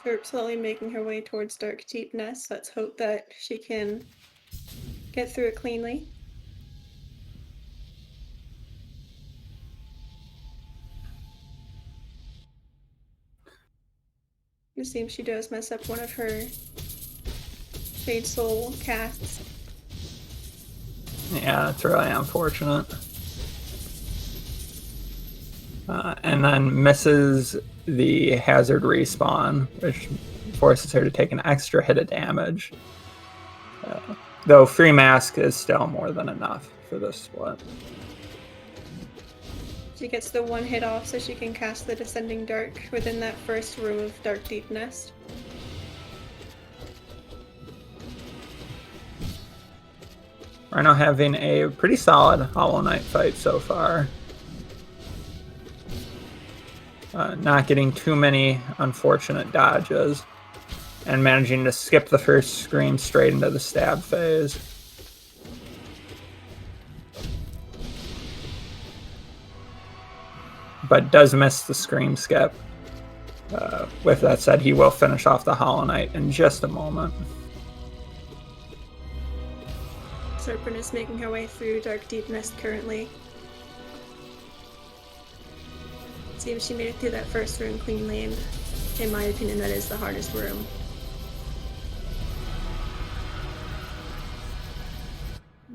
Serp slowly making her way towards Dark Deepness. Let's hope that she can get through it cleanly. It seems she does mess up one of her Shade Soul casts. Yeah, it's really unfortunate. And then misses the hazard respawn, which forces her to take an extra hit of damage. Though free mask is still more than enough for this split. She gets the 1 hit off so she can cast the Descending Dark within that first room of Dark Deepness. Rhino having a pretty solid Hollow Knight fight so far. Not getting too many unfortunate dodges, and managing to skip the first scream straight into the stab phase. But does miss the scream skip. With that said, he will finish off the Hollow Knight in just a moment. Cerpin is making her way through Dark Deepness currently. Seems she made it through that first room cleanly, and in my opinion, that is the hardest room.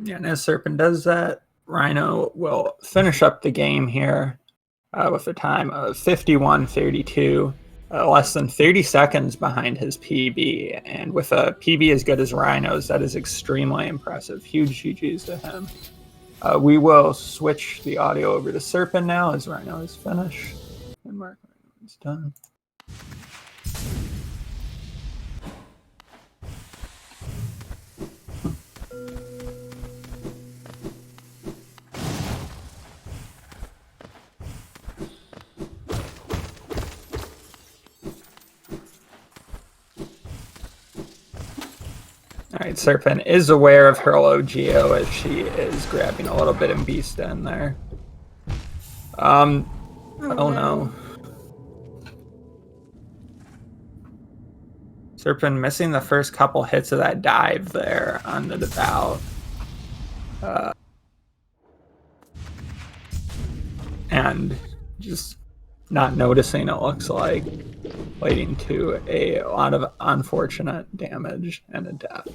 Yeah, and as Cerpin does that, Rhino will finish up the game here with a time of 51:32, less than 30 seconds behind his PB. And with a PB as good as Rhino's, that is extremely impressive. Huge GG's to him. We will switch the audio over to Cerpin now as Rhino is finished. And Mark Rhino is done. Alright, Cerpin is aware of her low geo as she is grabbing a little bit of beast in there. Oh no. Cerpin missing the first couple hits of that dive there on the devout. And just not noticing, it looks like, leading to a lot of unfortunate damage and a death.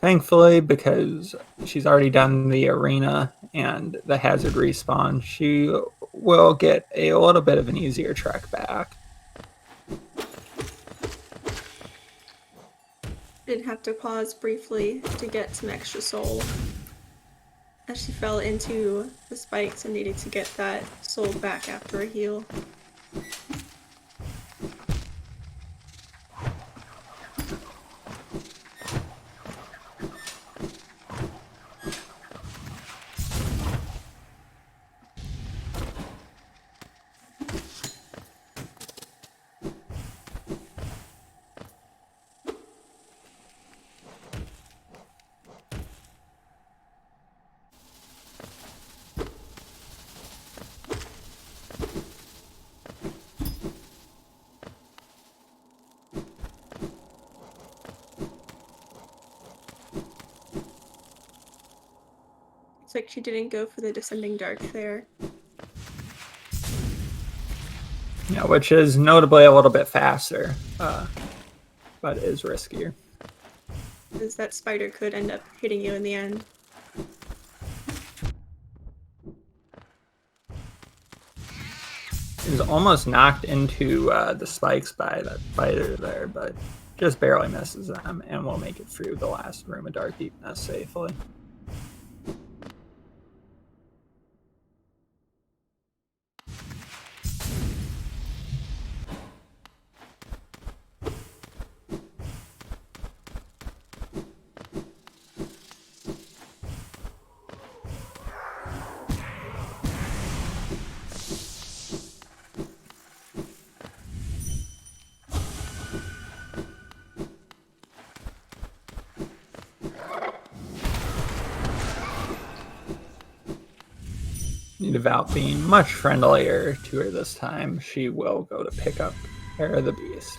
Thankfully, because she's already done the arena and the hazard respawn, she will get a little bit of an easier trek back. Did have to pause briefly to get some extra soul as she fell into the spikes and needed to get that soul back after a heal. Looks like she didn't go for the descending dark there. Yeah, which is notably a little bit faster, but is riskier. Because that spider could end up hitting you in the end. Is almost knocked into the spikes by that spider there, but just barely misses them and will make it through the last room of dark deepness safely. Devout being much friendlier to her this time, she will go to pick up Hair of the Beast.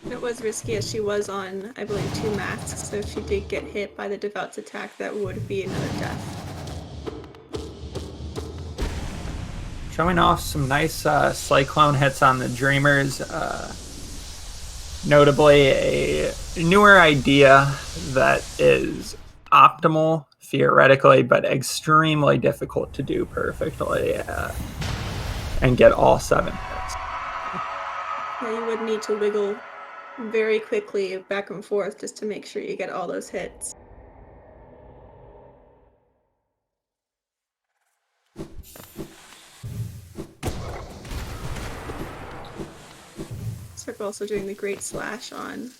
It was risky as she was on, I believe, 2 masks, so if she did get hit by the Devout's attack, that would be another death. Showing off some nice Cyclone hits on the Dreamers. Notably, a newer idea that is optimal theoretically, but extremely difficult to do perfectly and get all 7 hits. Yeah, you would need to wiggle very quickly back and forth just to make sure you get all those hits. Cerp also doing the great slash on.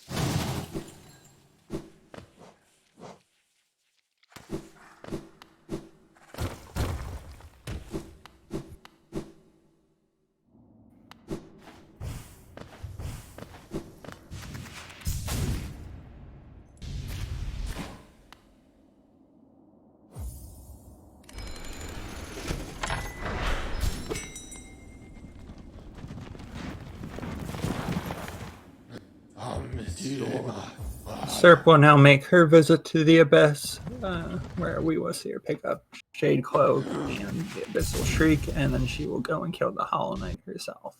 Cerp will now make her visit to the Abyss, where we will see her pick up Shade Cloak and the Abyssal Shriek, and then she will go and kill the Hollow Knight herself.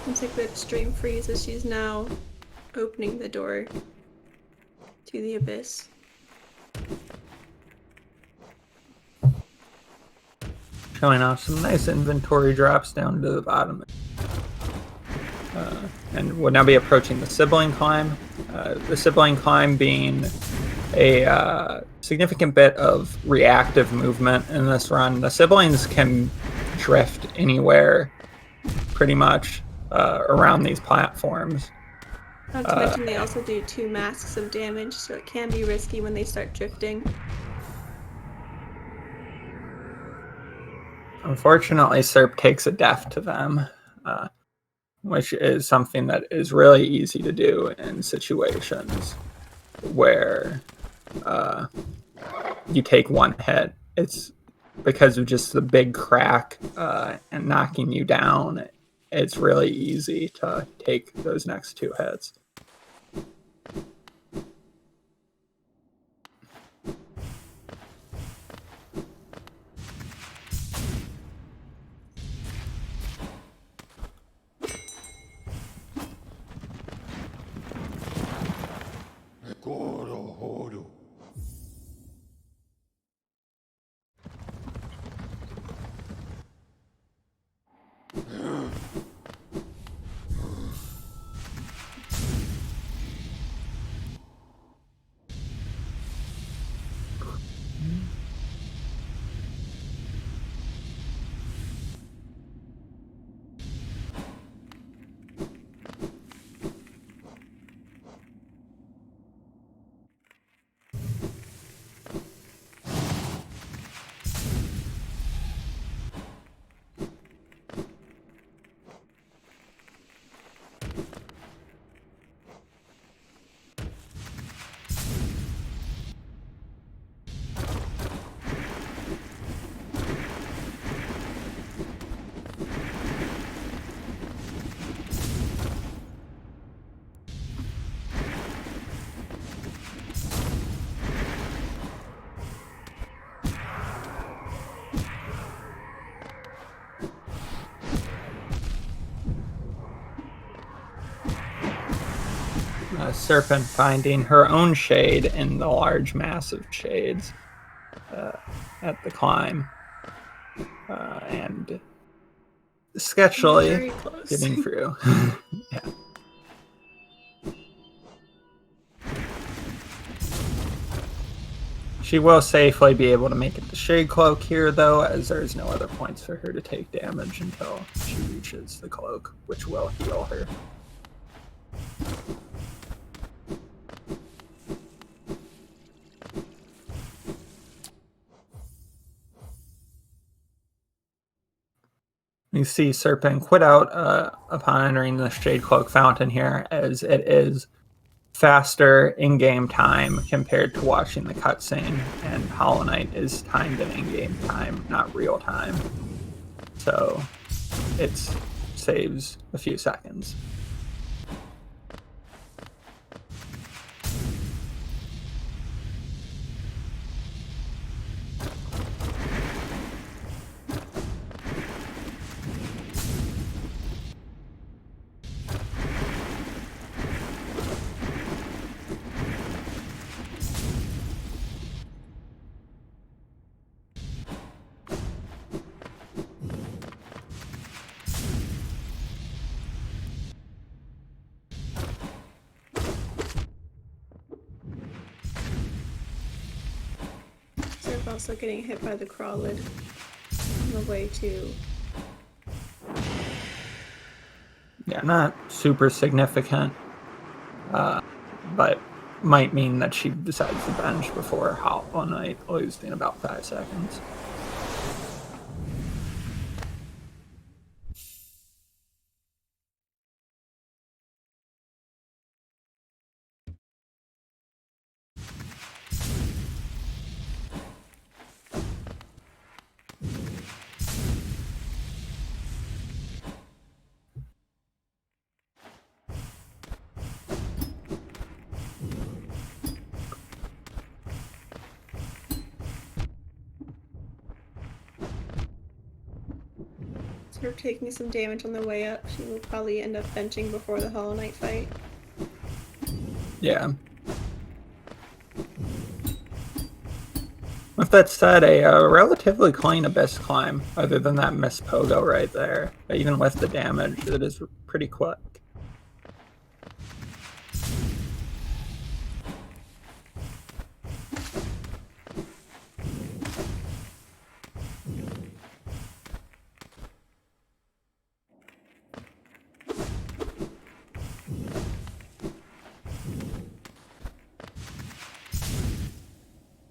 Seems like the extreme freeze as she's now opening the door to the Abyss. Showing off some nice inventory drops down to the bottom. And will now be approaching the Sibling Climb. The Sibling Climb being a significant bit of reactive movement in this run. The Siblings can drift anywhere pretty much around these platforms. Not to mention they also do 2 masks of damage, so it can be risky when they start drifting. Unfortunately, Cerp takes a death to them, which is something that is really easy to do in situations where you take 1 hit. It's because of just the big crack and knocking you down, it's really easy to take those next 2 hits. Cerpin finding her own shade in the large massive shades at the climb, and sketchily getting through. Yeah. She will safely be able to make it to Shade Cloak here, though, as there's no other points for her to take damage until she reaches the cloak, which will heal her. You see Cerpin quit out upon entering the Shade Cloak fountain here, as it is faster in-game time compared to watching the cutscene, and Hollow Knight is timed in in-game time, not real time. So it saves a few seconds. Also getting hit by the crawlid on the way to. Yeah, not super significant, but might mean that she decides to bench before Hollow Knight, losing about 5 seconds. Her taking some damage on the way up. She will probably end up benching before the Hollow Knight fight. Yeah. With that said, a relatively clean Abyss climb, other than that missed pogo right there. Even with the damage, it is pretty quick.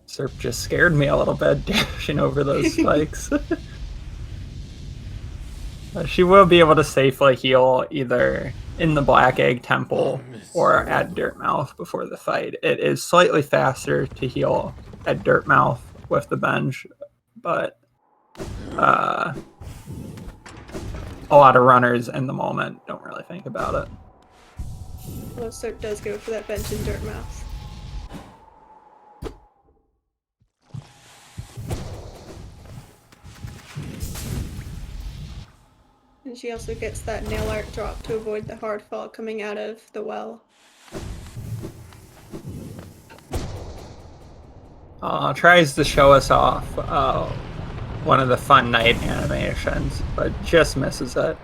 Serp just scared me a little bit, dashing over those spikes. She will be able to safely heal either in the Black Egg Temple or at Dirtmouth before the fight. It is slightly faster to heal at Dirtmouth with the bench, but a lot of runners in the moment don't really think about it. Well, Cerp does go for that bench and dirt mouth. And she also gets that nail art drop to avoid the hard fall coming out of the well. Tries to show us off one of the fun knight animations, but just misses it.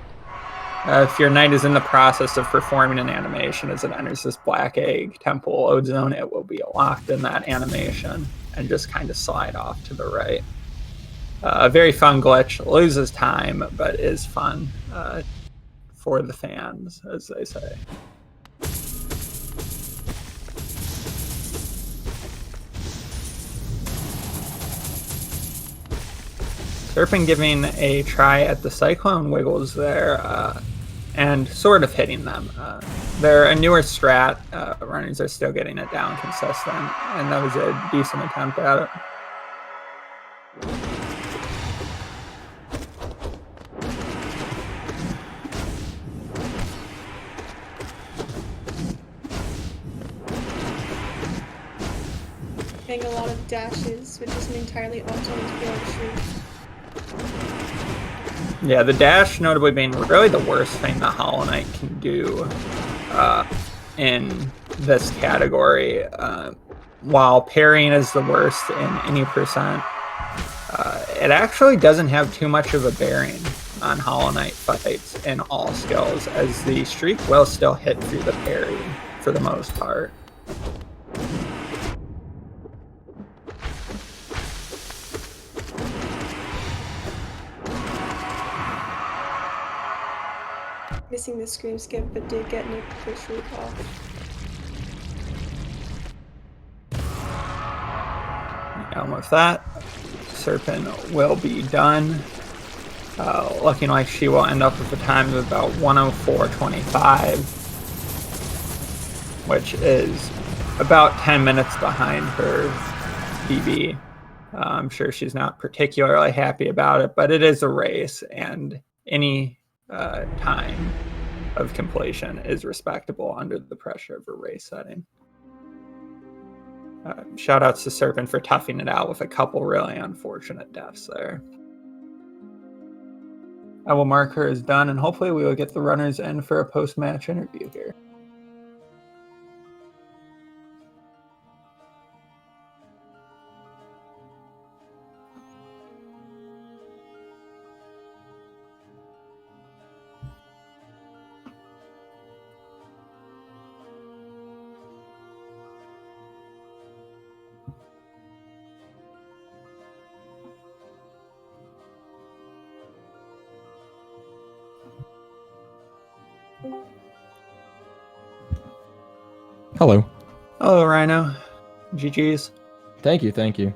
If your knight is in the process of performing an animation as it enters this black egg temple load zone, it will be locked in that animation and just kind of slide off to the right. A very fun glitch, loses time, but is fun for the fans, as they say. Cerpin giving a try at the Cyclone Wiggles there and sort of hitting them. They're a newer strat. Runners are still getting it down consistent, and that was a decent attempt at it. Getting a lot of dashes, which is an entirely optimal field shoot. Yeah, the dash notably being really the worst thing that Hollow Knight can do in this category. While parrying is the worst in any percent, it actually doesn't have too much of a bearing on Hollow Knight fights in all skills, as the streak will still hit through the parry for the most part. Missing the scream skip, but did get Nick push root off. And with that, Cerpin will be done. Looking like she will end up with a time of about 104.25, which is about 10 minutes behind her PB. I'm sure she's not particularly happy about it, but it is a race, and any time of completion is respectable under the pressure of a race setting. Shout outs to Cerpin for toughing it out with a couple really unfortunate deaths there. I will mark her as done, and hopefully we will get the runners in for a post-match interview here. Hello. Hello, Rhino. GG's. Thank you.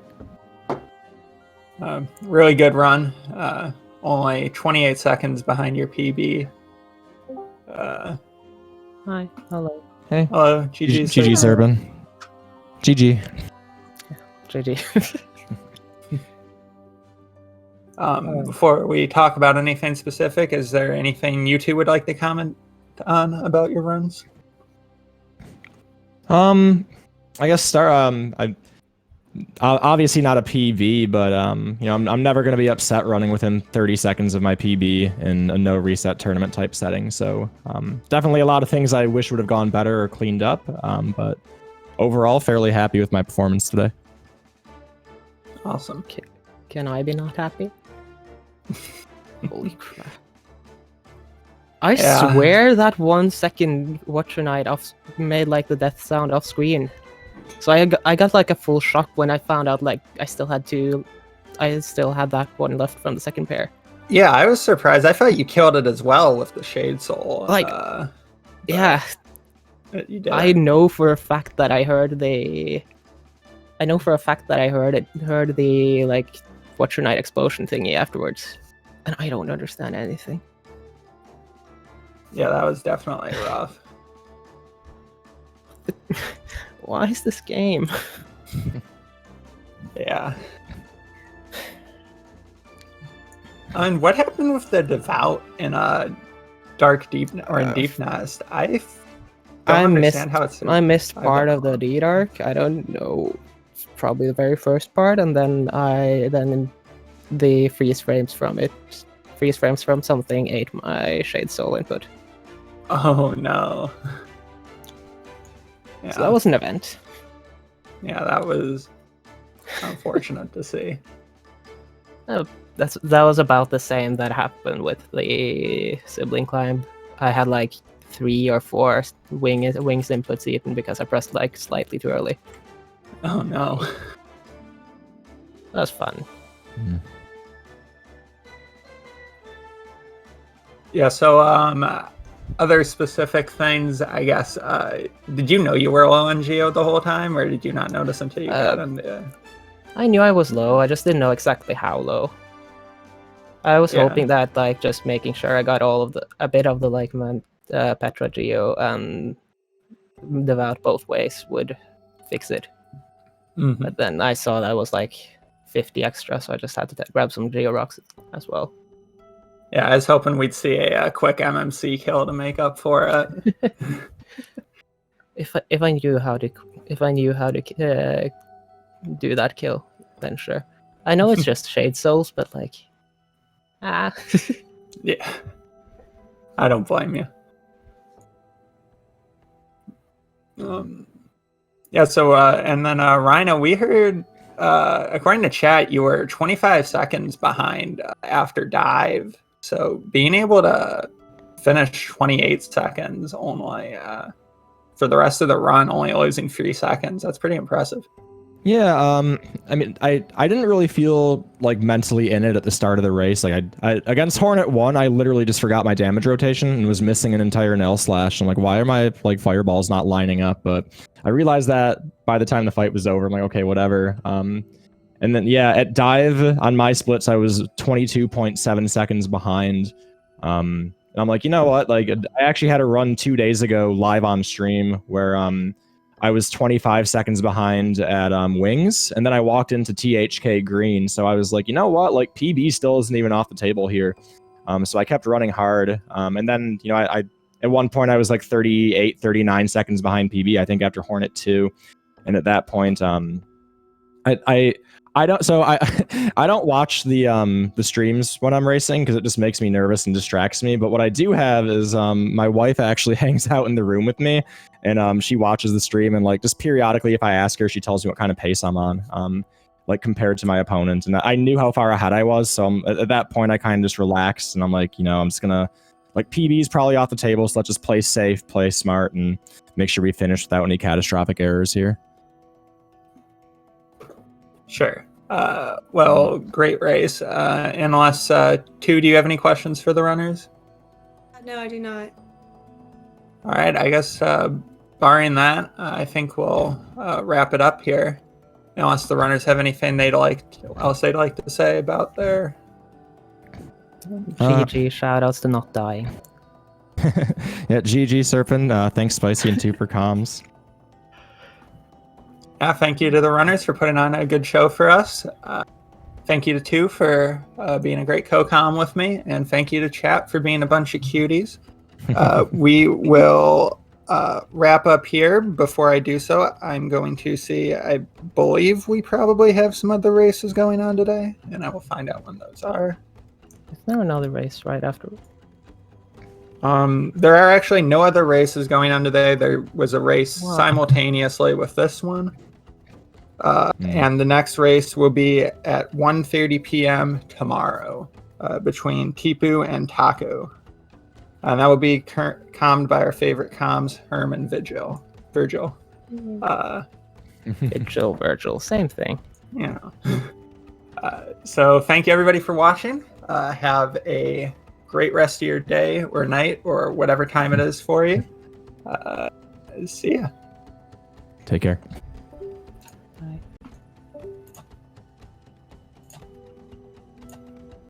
Really good run. Only 28 seconds behind your PB. Hi. Hello. Hey. Hello, GG's. GG, Cerpin. GG. JD. Before we talk about anything specific, is there anything you two would like to comment on about your runs? I guess start. I obviously not a PB, but you know, I'm never gonna be upset running within 30 seconds of my PB in a no reset tournament type setting. So definitely a lot of things I wish would have gone better or cleaned up. But overall, fairly happy with my performance today. Awesome. Can I be not happy? Holy crap. I swear that 1 second Watcher Knight made like the death sound off screen. So I got like a full shock when I found out like I still had that one left from the second pair. Yeah, I was surprised. I thought you killed it as well with the Shade Soul. Like, yeah. You did. I know for a fact that I heard the like Watcher Knight explosion thingy afterwards. And I don't understand anything. Yeah, that was definitely rough. Why is this game? Yeah. And what happened with the devout in Dark Deep or in Deep Nest? I don't understand how it's. I missed part of the D-Dark. I don't know. Probably the very first part, and then the freeze frames from something ate my Shade Soul input. Oh no. Yeah. So that was an event. Yeah, that was unfortunate to see. That was about the same that happened with the sibling climb. I had like 3 or 4 wings inputs eaten because I pressed like slightly too early. Oh no. That was fun. Mm. Yeah, so other specific things, I guess. Did you know you were low on Geo the whole time, or did you not notice until you got in the... I knew I was low, I just didn't know exactly how low. I was hoping that like just making sure I got a bit of the like Petra Geo and Devout both ways would fix it. Mm-hmm. But then I saw that was like 50 extra, so I just had to grab some Geo Rocks as well. Yeah, I was hoping we'd see a quick MMC kill to make up for it. If I knew how to do that kill, then sure. I know it's just Shade Souls, but like, Yeah, I don't blame you. Yeah. So and then Rhino, we heard according to chat, you were 25 seconds behind after dive. So being able to finish 28 seconds only for the rest of the run, only losing 3 seconds, that's pretty impressive. Yeah, I mean, I didn't really feel like mentally in it at the start of the race. Like I against Hornet 1, I literally just forgot my damage rotation and was missing an entire nail slash. I'm like, why are my like fireballs not lining up? But I realized that by the time the fight was over, I'm like, okay, whatever. And then yeah, at dive on my splits, I was 22.7 seconds behind. And I'm like, you know what? Like, I actually had a run 2 days ago live on stream where I was 25 seconds behind at wings, and then I walked into THK green. So I was like, you know what? Like, PB still isn't even off the table here. So I kept running hard. And then, you know, I at one point I was like 38, 39 seconds behind PB, I think after Hornet 2. And at that point, I don't watch the streams when I'm racing because it just makes me nervous and distracts me. But what I do have is my wife actually hangs out in the room with me, and she watches the stream, and like just periodically if I ask her, she tells me what kind of pace I'm on, like compared to my opponent. And I knew how far ahead I was, so at that point I kind of just relaxed, and I'm like, you know, I'm just gonna like PB's probably off the table, so let's just play safe, play smart, and make sure we finish without any catastrophic errors here. Sure. Well, great race. Unless, do you have any questions for the runners? No, I do not. All right, I guess barring that, I think we'll wrap it up here. Unless the runners have anything else they'd like to say about their... GG, shoutouts to not dying. Yeah, GG Cerpin, thanks Spicy and 2 for comms. Yeah, thank you to the runners for putting on a good show for us. Thank you to 2 for being a great co-com with me, and thank you to chat for being a bunch of cuties. We will wrap up here. Before I do so, I'm going to see, I believe we probably have some other races going on today, and I will find out when those are. Is there another race right after? There are actually no other races going on today. There was a race simultaneously with this one. And the next race will be at 1:30 p.m. tomorrow between Tipu and Taco. And that will be commed by our favorite comms, Herm and Virgil. Virgil, same thing. Yeah. So thank you everybody for watching. Have a great rest of your day or night or whatever time it is for you. See ya. Take care.